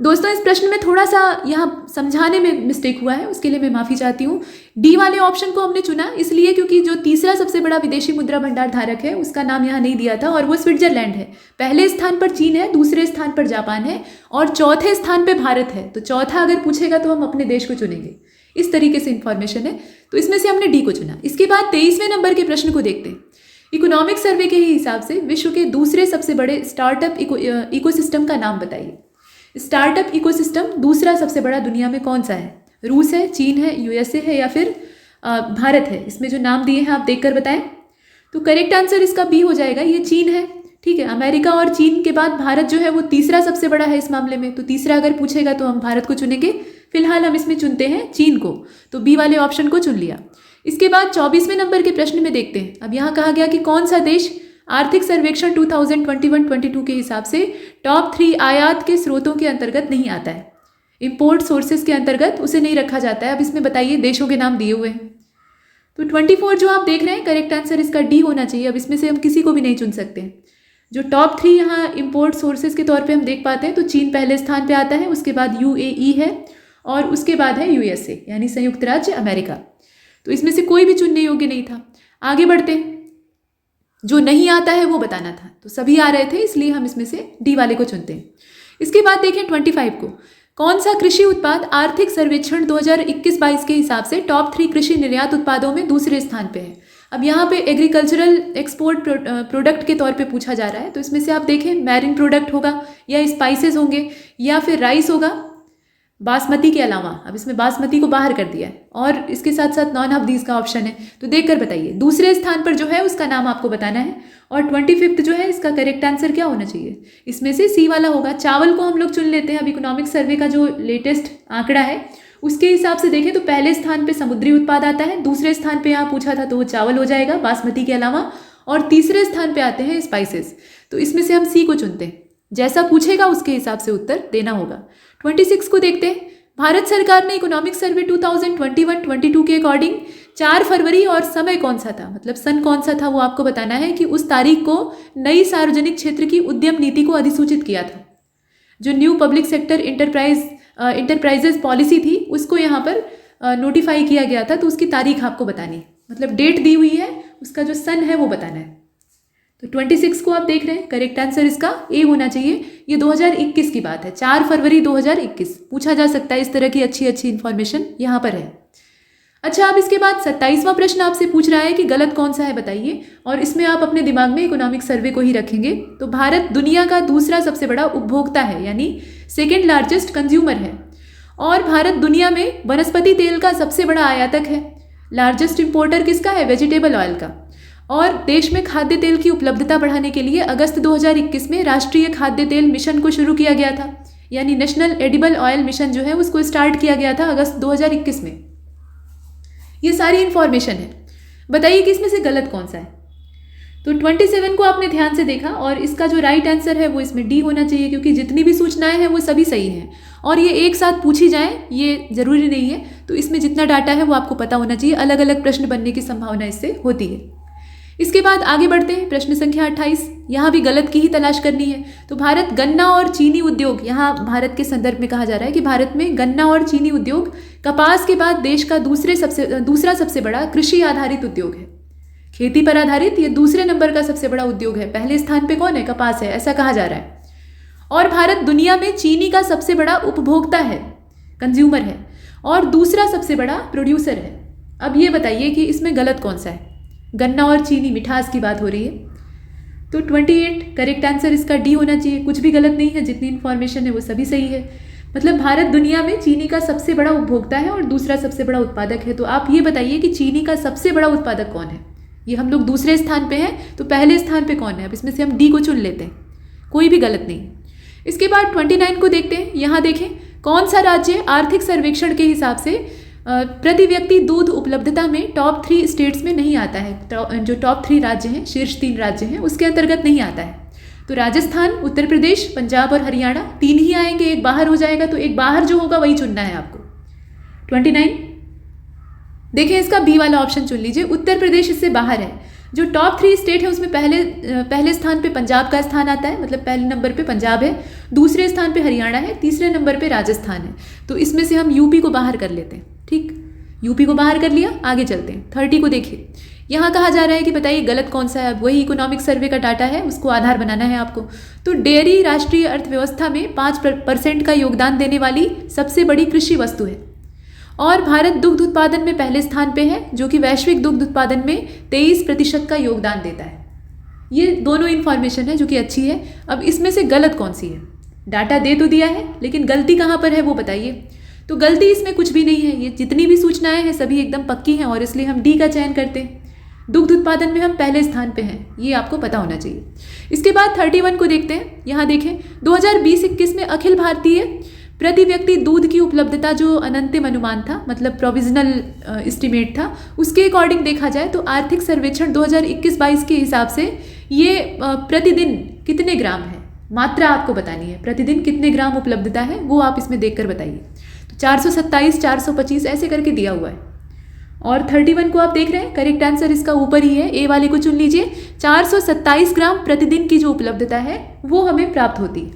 [SPEAKER 2] दोस्तों, इस प्रश्न में थोड़ा सा यहाँ समझाने में मिस्टेक हुआ है, उसके लिए मैं माफ़ी चाहती हूँ। डी वाले ऑप्शन को हमने चुना इसलिए क्योंकि जो तीसरा सबसे बड़ा विदेशी मुद्रा भंडार धारक है उसका नाम यहाँ नहीं दिया था और वो स्विट्जरलैंड है। पहले स्थान पर चीन है, दूसरे स्थान पर जापान है और चौथे स्थान पर भारत है। तो चौथा अगर पूछेगा तो हम अपने देश को चुनेंगे। इस तरीके से इंफॉर्मेशन है, तो इसमें से हमने डी को चुना। इसके बाद 23वें नंबर के प्रश्न को देखते हैं। इकोनॉमिक सर्वे के ही हिसाब से विश्व के दूसरे सबसे बड़े स्टार्टअप इकोसिस्टम का नाम बताइए। स्टार्टअप इकोसिस्टम दूसरा सबसे बड़ा दुनिया में कौन सा है? रूस है, चीन है, यूएसए है या फिर भारत है? इसमें जो नाम दिए हैं आप देखकर बताएं। तो करेक्ट आंसर इसका बी हो जाएगा, ये चीन है। ठीक है, अमेरिका और चीन के बाद भारत जो है वो तीसरा सबसे बड़ा है इस मामले में। तो तीसरा अगर पूछेगा तो हम भारत को चुनेंगे। फिलहाल हम इसमें चुनते हैं चीन को, तो बी वाले ऑप्शन को चुन लिया। इसके बाद 24वें नंबर के प्रश्न में देखते हैं। अब यहाँ कहा गया कि कौन सा देश आर्थिक सर्वेक्षण 2021-22 के हिसाब से टॉप 3 आयात के स्रोतों के अंतर्गत नहीं आता है। इंपोर्ट सोर्सेज के अंतर्गत उसे नहीं रखा जाता है। अब इसमें बताइए, देशों के नाम दिए हुए हैं। तो 24 जो आप देख रहे हैं, करेक्ट आंसर इसका डी होना चाहिए। अब इसमें से हम किसी को भी नहीं चुन सकते। जो टॉप 3 यहाँ इंपोर्ट सोर्सेज के तौर पे हम देख पाते हैं तो चीन पहले स्थान पे आता है, उसके बाद UAE है और उसके बाद है USA यानी संयुक्त राज्य अमेरिका। तो इसमें से कोई भी चुनने योग्य नहीं था। आगे बढ़ते हैं। जो नहीं आता है वो बताना था, तो सभी आ रहे थे इसलिए हम इसमें से डी वाले को चुनते हैं। इसके बाद देखें 25 को। कौन सा कृषि उत्पाद आर्थिक सर्वेक्षण 2021-22 के हिसाब से टॉप 3 कृषि निर्यात उत्पादों में दूसरे स्थान पे है? अब यहाँ पे एग्रीकल्चरल एक्सपोर्ट प्रोडक्ट के तौर पे पूछा जा रहा है। तो इसमें से आप देखें, मैरिन प्रोडक्ट होगा या स्पाइसेस होंगे या फिर राइस होगा, बासमती के अलावा। अब इसमें बासमती को बाहर कर दिया है और इसके साथ साथ नॉन ऑफ दीज का ऑप्शन है। तो देखकर बताइए, दूसरे स्थान पर जो है उसका नाम आपको बताना है। और 25 जो है इसका करेक्ट आंसर क्या होना चाहिए? इसमें से सी वाला होगा। चावल को हम लोग चुन लेते हैं। अब इकोनॉमिक सर्वे का जो लेटेस्ट आंकड़ा है उसके हिसाब से देखें तो पहले स्थान पे समुद्री उत्पाद आता है, दूसरे स्थान पे यहाँ पूछा था तो वो चावल हो जाएगा बासमती के अलावा, और तीसरे स्थान पे आते हैं स्पाइसेस। तो इसमें से हम सी को चुनते हैं। जैसा पूछेगा उसके हिसाब से उत्तर देना होगा। 26 को देखते हैं। भारत सरकार ने इकोनॉमिक सर्वे 2021-22 के अकॉर्डिंग 4 फरवरी और समय कौन सा था, मतलब सन कौन सा था वो आपको बताना है कि उस तारीख को नई सार्वजनिक क्षेत्र की उद्यम नीति को अधिसूचित किया था। जो new public sector enterprises policy थी उसको यहाँ पर नोटिफाई किया गया था। तो उसकी तारीख आपको बतानी है, मतलब डेट दी हुई है, उसका जो सन है वो बताना है। तो 26 को आप देख रहे हैं, करेक्ट आंसर इसका ए होना चाहिए। ये 2021 की बात है, 4 फरवरी 2021 पूछा जा सकता है। इस तरह की अच्छी अच्छी इन्फॉर्मेशन यहाँ पर है। अच्छा, अब इसके बाद 27वां प्रश्न आपसे पूछ रहा है कि गलत कौन सा है बताइए, और इसमें आप अपने दिमाग में इकोनॉमिक सर्वे को ही रखेंगे। तो भारत दुनिया का दूसरा सबसे बड़ा उपभोक्ता है, यानी सेकेंड लार्जेस्ट कंज्यूमर है, और भारत दुनिया में वनस्पति तेल का सबसे बड़ा आयातक है। लार्जेस्ट इंपोर्टर किसका है? वेजिटेबल ऑयल का। और देश में खाद्य तेल की उपलब्धता बढ़ाने के लिए अगस्त 2021 में राष्ट्रीय खाद्य तेल मिशन को शुरू किया गया था, यानी नेशनल एडिबल ऑयल मिशन जो है उसको स्टार्ट किया गया था अगस्त 2021 में। ये सारी इंफॉर्मेशन है, बताइए कि इसमें से गलत कौन सा है। तो 27 को आपने ध्यान से देखा और इसका जो राइट आंसर है वो इसमें डी होना चाहिए, क्योंकि जितनी भी सूचनाएं हैं वो सभी सही हैं और ये एक साथ पूछी जाए ये ज़रूरी नहीं है। तो इसमें जितना डाटा है वो आपको पता होना चाहिए, अलग अलग प्रश्न बनने की संभावना इससे होती है। इसके बाद आगे बढ़ते हैं, प्रश्न संख्या 28। यहाँ भी गलत की ही तलाश करनी है। तो भारत गन्ना और चीनी उद्योग, यहाँ भारत के संदर्भ में कहा जा रहा है कि भारत में गन्ना और चीनी उद्योग कपास के बाद देश का दूसरा सबसे बड़ा कृषि आधारित उद्योग है। खेती पर आधारित ये दूसरे नंबर का सबसे बड़ा उद्योग है। पहले स्थान पे कौन है? कपास है, ऐसा कहा जा रहा है। और भारत दुनिया में चीनी का सबसे बड़ा उपभोक्ता है, कंज्यूमर है, और दूसरा सबसे बड़ा प्रोड्यूसर है। अब ये बताइए कि इसमें गलत कौन सा है? गन्ना और चीनी, मिठास की बात हो रही है। तो 28 करेक्ट आंसर इसका डी होना चाहिए। कुछ भी गलत नहीं है, जितनी इन्फॉर्मेशन है वो सभी सही है। मतलब भारत दुनिया में चीनी का सबसे बड़ा उपभोक्ता है और दूसरा सबसे बड़ा उत्पादक है। तो आप ये बताइए कि चीनी का सबसे बड़ा उत्पादक कौन है? ये हम लोग दूसरे स्थान पे हैं, तो पहले स्थान पे कौन है? अब इसमें से हम डी को चुन लेते हैं, कोई भी गलत नहीं। इसके बाद 29 को देखते हैं। यहाँ देखें, कौन सा राज्य आर्थिक सर्वेक्षण के हिसाब से प्रति व्यक्ति दूध उपलब्धता में टॉप 3 स्टेट्स में नहीं आता है। जो टॉप 3 राज्य हैं, शीर्ष 3 राज्य हैं, उसके अंतर्गत नहीं आता है। तो राजस्थान, उत्तर प्रदेश, पंजाब और हरियाणा 3 ही आएंगे, एक बाहर हो जाएगा। तो एक बाहर जो होगा वही चुनना है आपको। 29 देखें, इसका बी वाला ऑप्शन चुन लीजिए, उत्तर प्रदेश इससे बाहर है। जो टॉप 3 स्टेट है उसमें पहले स्थान पे पंजाब का स्थान आता है, मतलब पहले नंबर पे पंजाब है, दूसरे स्थान पे हरियाणा है, तीसरे नंबर पे राजस्थान है। तो इसमें से हम यूपी को बाहर कर लेते हैं। ठीक, यूपी को बाहर कर लिया, आगे चलते हैं। 30 को देखिए, यहाँ कहा जा रहा है कि बताइए गलत कौन सा है। वही इकोनॉमिक सर्वे का डाटा है, उसको आधार बनाना है आपको। तो डेयरी राष्ट्रीय अर्थव्यवस्था में 5% का योगदान देने वाली सबसे बड़ी कृषि वस्तु है और भारत दुग्ध उत्पादन में पहले स्थान पे है, जो कि वैश्विक दुग्ध उत्पादन में 23% का योगदान देता है। ये दोनों इन्फॉर्मेशन है जो कि अच्छी है। अब इसमें से गलत कौन सी है? डाटा दे तो दिया है, लेकिन गलती कहाँ पर है वो बताइए। तो गलती इसमें कुछ भी नहीं है, ये जितनी भी सूचनाएं हैं सभी एकदम पक्की हैं और इसलिए हम डी का चयन करते हैं। दुग्ध उत्पादन में हम पहले स्थान पे हैं, ये आपको पता होना चाहिए। इसके बाद 31 को देखते हैं। यहाँ देखें 2020-21 में अखिल भारतीय प्रति व्यक्ति दूध की उपलब्धता जो अनंतिम अनुमान था, मतलब प्रोविजनल एस्टिमेट था, उसके अकॉर्डिंग देखा जाए तो आर्थिक सर्वेक्षण 2021-22 के हिसाब से ये प्रतिदिन कितने ग्राम है, मात्रा आपको बतानी है, प्रतिदिन कितने ग्राम उपलब्धता है वो आप इसमें देखकर बताइए। तो 427, 425 ऐसे करके दिया हुआ है। और 31 को आप देख रहे हैं, करेक्ट आंसर इसका ऊपर ही है, ए वाले को चुन लीजिए। 427 ग्राम प्रतिदिन की जो उपलब्धता है वो हमें प्राप्त होती है।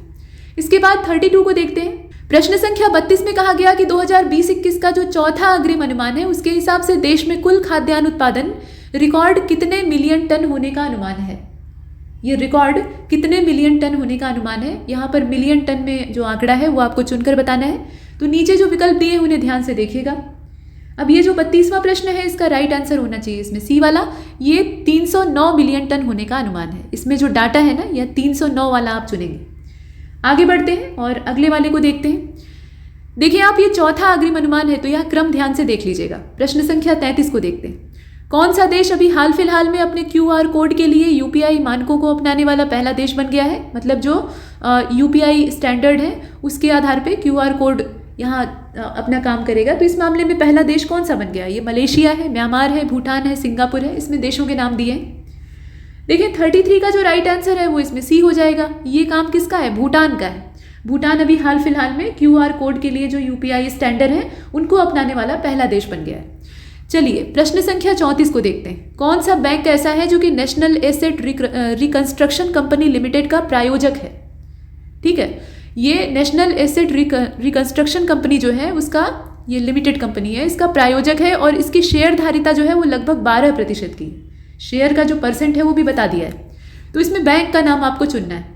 [SPEAKER 2] इसके बाद 32 को देखते हैं। प्रश्न संख्या 32 में कहा गया कि 2020-21 का जो चौथा अग्रिम अनुमान है उसके हिसाब से देश में कुल खाद्यान्न उत्पादन रिकॉर्ड कितने मिलियन टन होने का अनुमान है। ये रिकॉर्ड कितने मिलियन टन होने का अनुमान है, यहाँ पर मिलियन टन में जो आंकड़ा है वो आपको चुनकर बताना है। तो नीचे जो विकल्प दिए हैं उन्हें ध्यान से देखिएगा। अब ये जो 32वां प्रश्न है इसका राइट आंसर होना चाहिए इसमें सी वाला, ये 309 मिलियन टन होने का अनुमान है। इसमें जो डाटा है ना, यह 309 वाला आप चुनेंगे। आगे बढ़ते हैं और अगले वाले को देखते हैं। देखिए आप, ये चौथा अग्रिम अनुमान है तो यह क्रम ध्यान से देख लीजिएगा। प्रश्न संख्या 33 को देखते हैं। कौन सा देश अभी हाल फिलहाल में अपने QR कोड के लिए UPI मानकों को अपनाने वाला पहला देश बन गया है। मतलब जो UPI स्टैंडर्ड है उसके आधार पे QR कोड यहाँ अपना काम करेगा। तो इस मामले में पहला देश कौन सा बन गया? ये मलेशिया है, म्यांमार है, भूटान है, सिंगापुर है। इसमें देशों के नाम दिए हैं। देखिए 33 का जो राइट आंसर है वो इसमें सी हो जाएगा। ये काम किसका है? भूटान का है। भूटान अभी हाल फिलहाल में QR कोड के लिए जो UPI स्टैंडर्ड है उनको अपनाने वाला पहला देश बन गया है। चलिए प्रश्न संख्या 34 को देखते हैं। कौन सा बैंक ऐसा है जो कि national asset reconstruction company limited का प्रायोजक है? ठीक है, ये नेशनल एसेट रिकंस्ट्रक्शन कंपनी जो है उसका ये लिमिटेड कंपनी है, इसका प्रायोजक है और इसकी शेयर धारिता जो है वो लगभग 12% की। शेयर का जो परसेंट है वो भी बता दिया है। तो इसमें बैंक का नाम आपको चुनना है।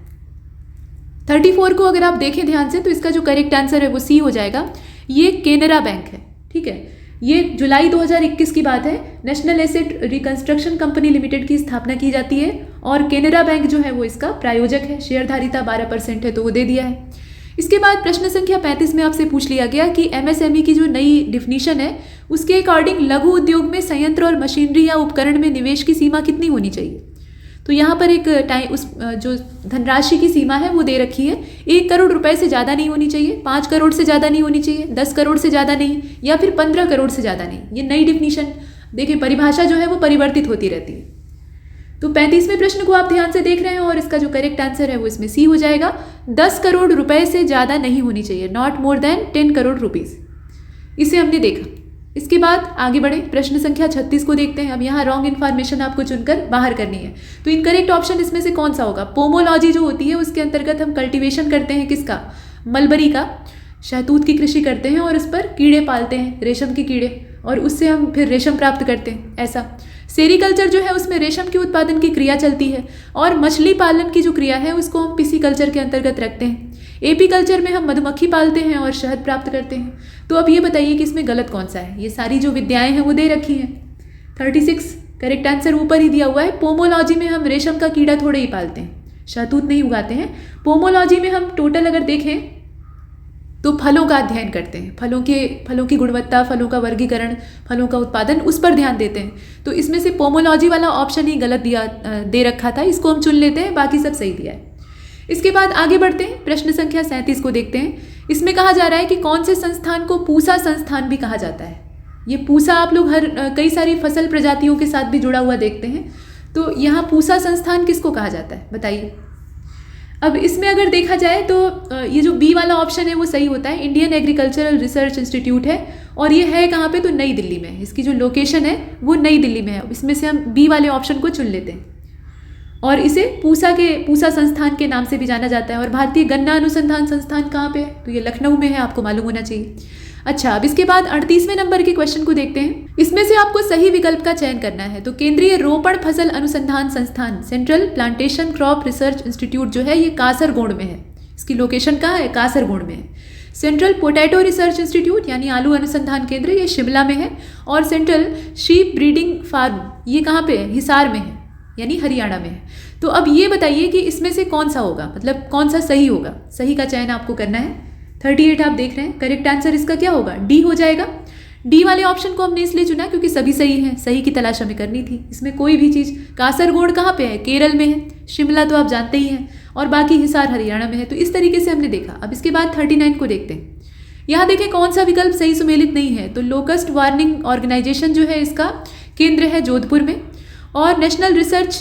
[SPEAKER 2] 34 को अगर आप देखें ध्यान से तो इसका जो करेक्ट आंसर है वो सी हो जाएगा। ये केनरा बैंक है। ठीक है, ये जुलाई 2021 की बात है। National asset reconstruction company limited की स्थापना की जाती है और केनरा बैंक जो है वो इसका प्रायोजक है। शेयर धारिता 12% है तो वो दे दिया है। इसके बाद प्रश्न संख्या 35 में आपसे पूछ लिया गया कि MSME की जो नई डिफिनीशन है उसके अकॉर्डिंग लघु उद्योग में संयंत्र और मशीनरी या उपकरण में निवेश की सीमा कितनी होनी चाहिए। तो यहाँ पर एक जो धनराशि की सीमा है वो दे रखी है। 1 करोड़ रुपए से ज़्यादा नहीं होनी चाहिए, 5 करोड़ से ज़्यादा नहीं होनी चाहिए, 10 करोड़ से ज़्यादा नहीं, या फिर 15 करोड़ से ज़्यादा नहीं। ये नई डिफिनीशन देखिए, परिभाषा जो है वो परिवर्तित होती रहती है। तो 35वें प्रश्न को आप ध्यान से देख रहे हैं और इसका जो करेक्ट आंसर है वो इसमें सी हो जाएगा। 10 करोड़ रुपए से ज़्यादा नहीं होनी चाहिए, not more than 10 crore rupees. इसे हमने देखा। इसके बाद आगे बढ़े, प्रश्न संख्या 36 को देखते हैं। अब यहाँ रॉन्ग इन्फॉर्मेशन आपको चुनकर बाहर करनी है। तो इनकरेक्ट ऑप्शन इसमें से कौन सा होगा? पोमोलॉजी जो होती है उसके अंतर्गत हम कल्टीवेशन करते हैं किसका? मलबरी का। शहतूत की कृषि करते हैं और उस पर कीड़े पालते हैं, रेशम के कीड़े, और उससे हम फिर रेशम प्राप्त करते हैं। ऐसा सेरीकल्चर जो है उसमें रेशम के उत्पादन की क्रिया चलती है और मछली पालन की जो क्रिया है उसको हम पिसीकल्चर के अंतर्गत रखते हैं। एपीकल्चर में हम मधुमक्खी पालते हैं और शहद प्राप्त करते हैं। तो अब ये बताइए कि इसमें गलत कौन सा है? ये सारी जो विद्याएं हैं वो दे रखी हैं। 36 करेक्ट आंसर ऊपर ही दिया हुआ है। पोमोलॉजी में हम रेशम का कीड़ा थोड़े ही पालते हैं, शहतूत नहीं उगाते हैं। पोमोलॉजी में हम टोटल अगर देखें तो फलों का अध्ययन करते हैं, फलों की गुणवत्ता, फलों का वर्गीकरण, फलों का उत्पादन, उस पर ध्यान देते हैं। तो इसमें से पोमोलॉजी वाला ऑप्शन ही गलत दे रखा था, इसको हम चुन लेते हैं, बाकी सब सही दिया है। इसके बाद आगे बढ़ते हैं, प्रश्न संख्या 37 को देखते हैं। इसमें कहा जा रहा है कि कौन से संस्थान को पूसा संस्थान भी कहा जाता है। ये पूसा आप लोग कई सारी फसल प्रजातियों के साथ भी जुड़ा हुआ देखते हैं। तो यहाँ पूसा संस्थान किसको कहा जाता है बताइए। अब इसमें अगर देखा जाए तो ये जो बी वाला ऑप्शन है वो सही होता है। इंडियन एग्रीकल्चरल रिसर्च इंस्टीट्यूट है और ये है कहाँ पे, तो नई दिल्ली में है। इसकी जो लोकेशन है वो नई दिल्ली में है। इसमें से हम बी वाले ऑप्शन को चुन लेते हैं और इसे पूसा संस्थान के नाम से भी जाना जाता है। और भारतीय गन्ना अनुसंधान संस्थान कहाँ पे है, तो ये लखनऊ में है, आपको मालूम होना चाहिए। अच्छा, अब इसके बाद 38वें नंबर के क्वेश्चन को देखते हैं। इसमें से आपको सही विकल्प का चयन करना है। तो केंद्रीय रोपण फसल अनुसंधान संस्थान, central plantation crop research institute जो है ये कासरगोड में है। इसकी लोकेशन कहाँ है, कासरगोड में है। सेंट्रल पोटैटो रिसर्च इंस्टीट्यूट यानी आलू अनुसंधान केंद्र ये शिमला में है। और सेंट्रल शीप ब्रीडिंग फार्म ये कहाँ पे है, हिसार में है, यानी हरियाणा में है। तो अब ये बताइए कि इसमें से कौन सा होगा, मतलब कौन सा सही होगा। सही का चयन आपको करना है। 38 आप देख रहे हैं, करेक्ट आंसर इसका क्या होगा, डी हो जाएगा। डी वाले ऑप्शन को हमने इसलिए चुना क्योंकि सभी सही हैं, सही की तलाश हमें करनी थी। इसमें कोई भी चीज़, कासरगोड कहाँ पे है, केरल में है, शिमला तो आप जानते ही हैं, और बाकी हिसार हरियाणा में है। तो इस तरीके से हमने देखा। अब इसके बाद 39 को देखते हैं। यहाँ देखें कौन सा विकल्प सही सुमेलित नहीं है। तो लोकस्ट वार्निंग ऑर्गेनाइजेशन जो है इसका केंद्र है जोधपुर में। और नेशनल रिसर्च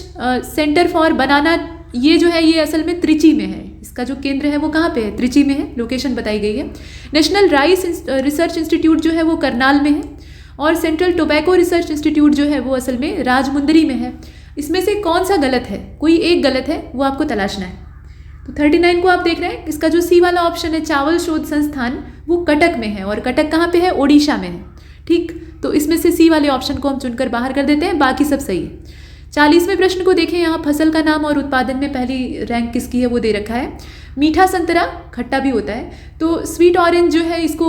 [SPEAKER 2] सेंटर फॉर बनाना ये जो है ये असल में त्रिची में है। इसका जो केंद्र है वो कहाँ पे है, त्रिची में है, लोकेशन बताई गई है। नेशनल राइस रिसर्च इंस्टीट्यूट जो है वो करनाल में है। और सेंट्रल टोबैको रिसर्च इंस्टीट्यूट जो है वो असल में राजमुंदरी में है। इसमें से कौन सा गलत है, कोई एक गलत है, वो आपको तलाशना है। तो 39 को आप देख रहे हैं, इसका जो सी वाला ऑप्शन है चावल शोध संस्थान वो कटक में है। और कटक कहाँ पे है, ओडिशा में है। ठीक, तो इसमें से सी वाले ऑप्शन को हम चुनकर बाहर कर देते हैं, बाकी सब सही है। 40वें प्रश्न को देखें। यहाँ फसल का नाम और उत्पादन में पहली रैंक किसकी है वो दे रखा है। मीठा संतरा खट्टा भी होता है, तो स्वीट ऑरेंज जो है इसका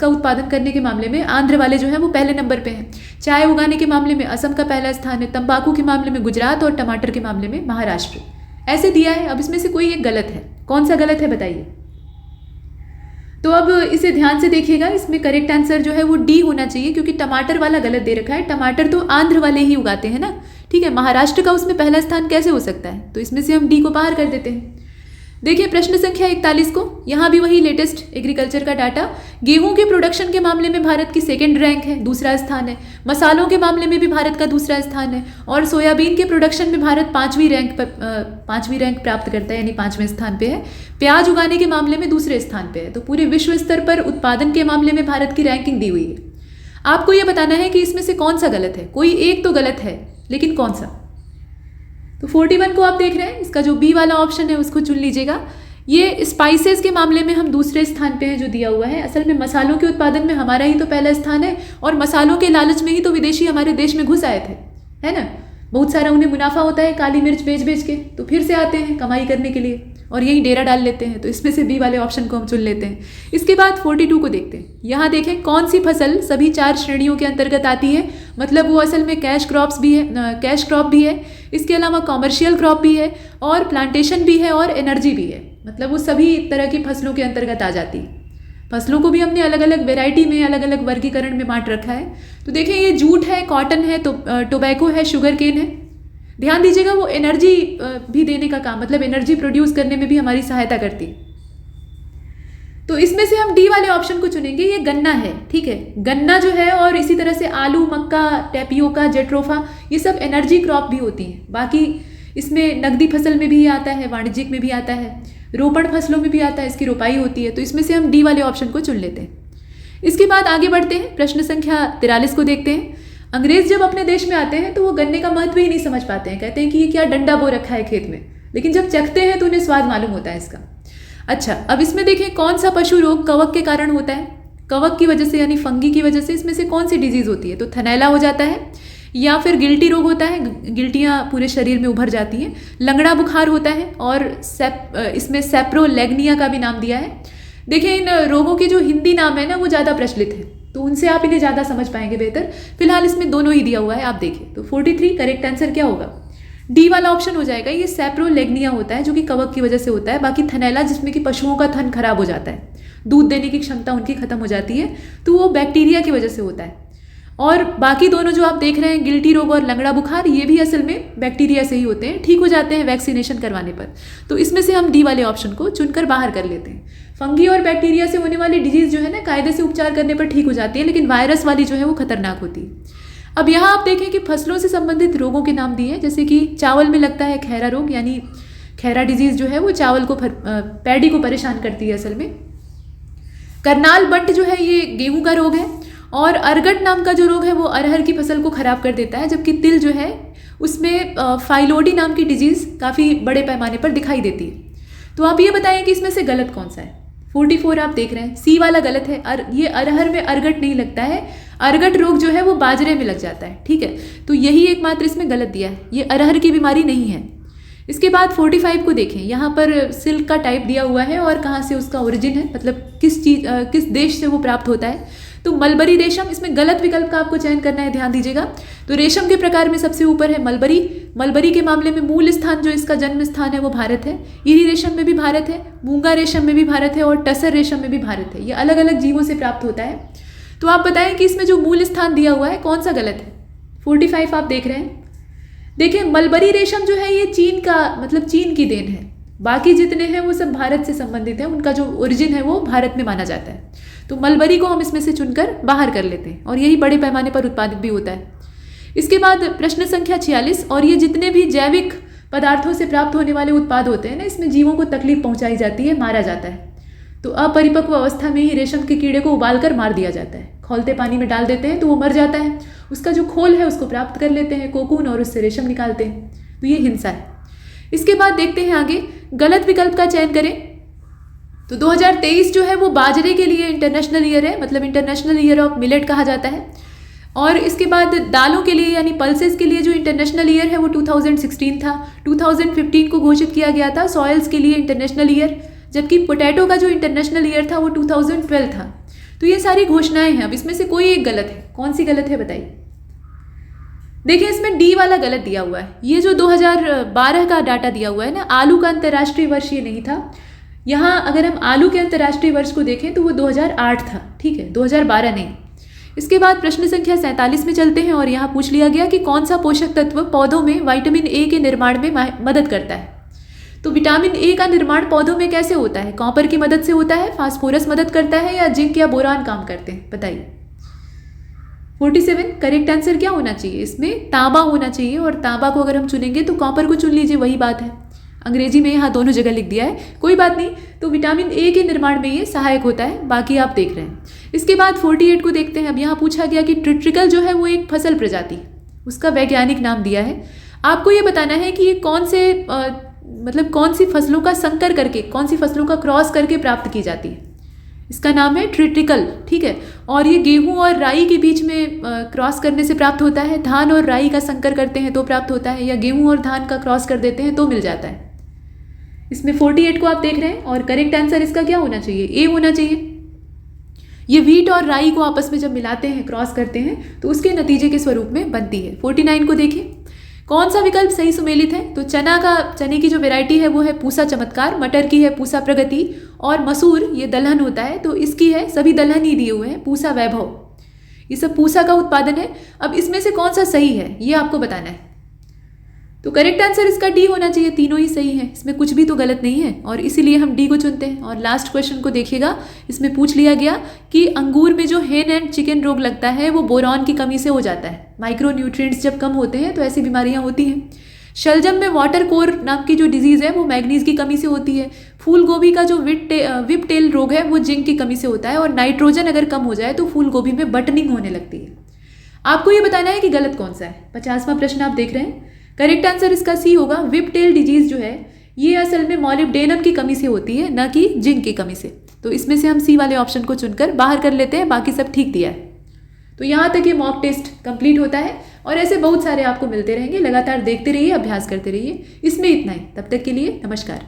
[SPEAKER 2] उत्पादन करने के मामले में आंध्र वाले जो है वो पहले नंबर पे हैं। चाय उगाने के मामले में असम का पहला स्थान है। तंबाकू के मामले में गुजरात और टमाटर के मामले में महाराष्ट्र, ऐसे दिया है। अब इसमें से कोई एक गलत है, कौन सा गलत है बताइए। तो अब इसे ध्यान से देखिएगा, इसमें करेक्ट आंसर जो है वो डी होना चाहिए क्योंकि टमाटर वाला गलत दे रखा है। टमाटर तो आंध्र वाले ही उगाते हैं ना, ठीक है, महाराष्ट्र का उसमें पहला स्थान कैसे हो सकता है। तो इसमें से हम डी को बाहर कर देते हैं। देखिए प्रश्न संख्या 41 को, यहाँ भी वही लेटेस्ट एग्रीकल्चर का डाटा। गेहूं के प्रोडक्शन के मामले में भारत की सेकंड रैंक है, दूसरा स्थान है। मसालों के मामले में भी भारत का दूसरा स्थान है। और सोयाबीन के प्रोडक्शन में भारत पाँचवीं रैंक प्राप्त करता है, यानी 5वें स्थान पे है। प्याज उगाने के मामले में दूसरे स्थान पे है। तो पूरे विश्व स्तर पर उत्पादन के मामले में भारत की रैंकिंग दी हुई है। आपको यह बताना है कि इसमें से कौन सा गलत है, कोई एक तो गलत है, लेकिन कौन सा। तो 41 को आप देख रहे हैं, इसका जो बी वाला ऑप्शन है उसको चुन लीजिएगा। ये स्पाइसेस के मामले में हम दूसरे स्थान पे हैं जो दिया हुआ है। असल में मसालों के उत्पादन में हमारा ही तो पहला स्थान है, और मसालों के लालच में ही तो विदेशी हमारे देश में घुस आए थे, है ना। बहुत सारा उन्हें मुनाफा होता है काली मिर्च बेच के, तो फिर से आते हैं कमाई करने के लिए और यही डेरा डाल लेते हैं। तो इसमें से बी वाले ऑप्शन को हम चुन लेते हैं। इसके बाद 42 को देखते हैं। यहाँ देखें कौन सी फसल सभी 4 श्रेणियों के अंतर्गत आती है, मतलब वो असल में कैश क्रॉप भी है, इसके अलावा कॉमर्शियल क्रॉप भी है, और प्लांटेशन भी है, और एनर्जी भी है। मतलब वो सभी तरह की फसलों के अंतर्गत आ जाती है। फसलों को भी हमने अलग अलग वेराइटी में, अलग अलग वर्गीकरण में बांट रखा है। तो देखें ये जूट है, कॉटन है, तो टोबैको है, शुगर केन है। ध्यान दीजिएगा वो एनर्जी भी देने का काम, मतलब एनर्जी प्रोड्यूस करने में भी हमारी सहायता करती है। तो इसमें से हम डी वाले ऑप्शन को चुनेंगे। ये गन्ना है, ठीक है, गन्ना जो है, और इसी तरह से आलू, मक्का, टेपियोका, जेट्रोफा, ये सब एनर्जी क्रॉप भी होती हैं। बाकी इसमें नकदी फसल में भी आता है, वाणिज्यिक में भी आता है, रोपण फसलों में भी आता है, इसकी रोपाई होती है। तो इसमें से हम डी वाले ऑप्शन को चुन लेते हैं। इसके बाद आगे बढ़ते हैं, प्रश्न संख्या 43 को देखते हैं। अंग्रेज जब अपने देश में आते हैं तो वो गन्ने का महत्व ही नहीं समझ पाते हैं, कहते हैं कि ये क्या डंडा बो रखा है खेत में, लेकिन जब चखते हैं तो उन्हें स्वाद मालूम होता है इसका। अच्छा, अब इसमें देखें कौन सा पशु रोग कवक के कारण होता है। कवक की वजह से यानी फंगी की वजह से इसमें से कौन सी डिजीज होती है। तो थनैला हो जाता है, या फिर गिल्टी रोग होता है, गिल्टियाँ पूरे शरीर में उभर जाती हैं, लंगड़ा बुखार होता है, और इसमें सेप्रोलेग्निया का भी नाम दिया है। देखिए इन रोगों के जो हिंदी नाम है ना वो ज़्यादा प्रचलित है, तो उनसे आप इन्हें ज़्यादा समझ पाएंगे बेहतर। फिलहाल इसमें दोनों ही दिया हुआ है, आप देखिए। तो 43 करेक्ट आंसर क्या होगा, डी वाला ऑप्शन हो जाएगा। ये सेप्रोलेग्निया होता है जो कि कवक की वजह से होता है। बाकी थनैला जिसमें कि पशुओं का थन खराब हो जाता है, दूध देने की क्षमता उनकी खत्म हो जाती है, तो वो बैक्टीरिया की वजह से होता है। और बाकी दोनों जो आप देख रहे हैं, गिल्टी रोग और लंगड़ा बुखार, ये भी असल में बैक्टीरिया से ही होते हैं, ठीक हो जाते हैं वैक्सीनेशन करवाने पर। तो इसमें से हम डी वाले ऑप्शन को चुनकर बाहर कर लेते हैं। फंगी और बैक्टीरिया से होने वाली डिजीज जो है ना कायदे से उपचार करने पर ठीक हो जाती है, लेकिन वायरस वाली जो है वो खतरनाक होती है। अब यहाँ आप देखें कि फसलों से संबंधित रोगों के नाम दिए हैं, जैसे कि चावल में लगता है खैरा रोग, यानी खैरा डिजीज जो है वो चावल को पैडी को परेशान करती है असल में। करनाल बंट जो है ये गेहूं का रोग है, और अरगट नाम का जो रोग है वो अरहर की फसल को खराब कर देता है, जबकि तिल जो है उसमें फाइलोडी नाम की डिजीज़ काफ़ी बड़े पैमाने पर दिखाई देती है। तो आप ये बताएं कि इसमें से गलत कौन सा है। 44 आप देख रहे हैं, सी वाला गलत है। ये अरहर में अरगट नहीं लगता है, अरगट रोग जो है वो बाजरे में लग जाता है, ठीक है। तो यही एकमात्र इसमें गलत दिया है, ये अरहर की बीमारी नहीं है। इसके बाद 45 को देखें, यहाँ पर सिल्क का टाइप दिया हुआ है और कहाँ से उसका ओरिजिन है, मतलब किस देश से वो प्राप्त होता है। तो मलबरी रेशम, इसमें गलत विकल्प का आपको चयन करना है, ध्यान दीजिएगा। तो रेशम के प्रकार में सबसे ऊपर है मलबरी। मलबरी के मामले में मूल स्थान जो इसका जन्म स्थान है वो भारत है। इरी रेशम में भी भारत है, मूंगा रेशम में भी भारत है और टसर रेशम में भी भारत है। ये अलग अलग जीवों से प्राप्त होता है। तो आप बताएं कि इसमें जो मूल स्थान दिया हुआ है कौन सा गलत है। 45 आप देख रहे हैं। देखिए मलबरी रेशम जो है ये चीन का, मतलब चीन की देन है। बाकी जितने हैं वो सब भारत से संबंधित हैं, उनका जो ओरिजिन है वो भारत में माना जाता है। तो मलबरी को हम इसमें से चुनकर बाहर कर लेते हैं और यही बड़े पैमाने पर उत्पादित भी होता है। इसके बाद प्रश्न संख्या 46, और ये जितने भी जैविक पदार्थों से प्राप्त होने वाले उत्पाद होते हैं ना, इसमें जीवों को तकलीफ पहुंचाई जाती है, मारा जाता है। तो अपरिपक्व अवस्था में ही रेशम के कीड़े को उबालकर मार दिया जाता है, खौलते पानी में डाल देते हैं तो वो मर जाता है। उसका जो खोल है उसको प्राप्त कर लेते हैं, कोकून, और उससे रेशम निकालते हैं। तो ये हिंसा है। इसके बाद देखते हैं आगे, गलत विकल्प का चयन करें। तो 2023 जो है वो बाजरे के लिए इंटरनेशनल ईयर है, मतलब इंटरनेशनल ईयर ऑफ मिलेट कहा जाता है। और इसके बाद दालों के लिए यानी पल्सेस के लिए जो इंटरनेशनल ईयर है वो 2016 था। 2015 को घोषित किया गया था सॉयल्स के लिए इंटरनेशनल ईयर, जबकि पोटैटो का जो इंटरनेशनल ईयर था वो 2012 था। तो ये सारी घोषणाएं हैं। अब इसमें से कोई एक गलत है, कौन सी गलत है बताइए। देखिए इसमें डी वाला गलत दिया हुआ है। ये जो 2012 का डाटा दिया हुआ है ना, आलू का अंतर्राष्ट्रीय वर्ष ये नहीं था। यहाँ अगर हम आलू के अंतर्राष्ट्रीय वर्ष को देखें तो वो 2008 था, ठीक है, 2012 नहीं। इसके बाद प्रश्न संख्या 47 में चलते हैं और यहाँ पूछ लिया गया कि कौन सा पोषक तत्व पौधों में विटामिन ए के निर्माण में मदद करता है। तो विटामिन ए का निर्माण पौधों में कैसे होता है? कॉपर की मदद से होता है, फास्फोरस मदद करता है, या जिंक या बोरान काम करते हैं, बताइए। 47 करेक्ट आंसर क्या होना चाहिए? इसमें तांबा होना चाहिए, और तांबा को अगर हम चुनेंगे तो कॉपर को चुन लीजिए, वही बात है। अंग्रेजी में यहाँ दोनों जगह लिख दिया है, कोई बात नहीं। तो विटामिन ए के निर्माण में ये सहायक होता है, बाकी आप देख रहे हैं। इसके बाद 48 को देखते हैं। अब यहाँ पूछा गया कि ट्रिट्रिकल जो है वो एक फसल प्रजाति, उसका वैज्ञानिक नाम दिया है। आपको ये बताना है कि ये कौन से मतलब कौन सी फसलों का संकर करके, कौन सी फसलों का क्रॉस करके प्राप्त की जाती है। इसका नाम है ट्रिट्रिकल, ठीक है। और ये गेहूं और राई के बीच में क्रॉस करने से प्राप्त होता है। धान और राई का संकर करते हैं तो प्राप्त होता है, या गेहूं और धान का क्रॉस कर देते हैं तो मिल जाता है। इसमें 48 को आप देख रहे हैं, और करेक्ट आंसर इसका क्या होना चाहिए? ए होना चाहिए। ये व्हीट और राई को आपस में जब मिलाते हैं, क्रॉस करते हैं, तो उसके नतीजे के स्वरूप में बनती है। 49 को देखिए, कौन सा विकल्प सही सुमेलित है? तो चने की जो वैरायटी है वो है पूसा चमत्कार, मटर की है पूसा प्रगति, और मसूर ये दलहन होता है तो इसकी है, सभी दलहन ही दिए हुए हैं, पूसा वैभव। ये सब पूसा का उत्पादन है। अब इसमें से कौन सा सही है ये आपको बताना है। तो करेक्ट आंसर इसका डी होना चाहिए, तीनों ही सही है, इसमें कुछ भी तो गलत नहीं है, और इसीलिए हम डी को चुनते हैं। और लास्ट क्वेश्चन को देखिएगा, इसमें पूछ लिया गया कि अंगूर में जो हेन एंड चिकन रोग लगता है वो बोरॉन की कमी से हो जाता है। माइक्रो न्यूट्रिएंट्स जब कम होते हैं तो ऐसी बीमारियां होती हैं। शलजम में वाटर कोर नाम की जो डिजीज़ है वो मैग्नीज की कमी से होती है। फूल गोभी का जो विप टेल रोग है वो जिंक की कमी से होता है। और नाइट्रोजन अगर कम हो जाए तो फूल गोभी में बटनिंग होने लगती है। आपको ये बताना है कि गलत कौन सा है। 50वां प्रश्न आप देख रहे हैं। करेक्ट आंसर इसका सी होगा। विप टेल डिजीज जो है ये असल में मॉलिब्डेनम की कमी से होती है, न कि जिंक की कमी से। तो इसमें से हम सी वाले ऑप्शन को चुनकर बाहर कर लेते हैं, बाकी सब ठीक दिया है। तो यहाँ तक ये मॉक टेस्ट कंप्लीट होता है, और ऐसे बहुत सारे आपको मिलते रहेंगे। लगातार देखते रहिए, अभ्यास करते रहिए। इसमें इतना ही, तब तक के लिए नमस्कार।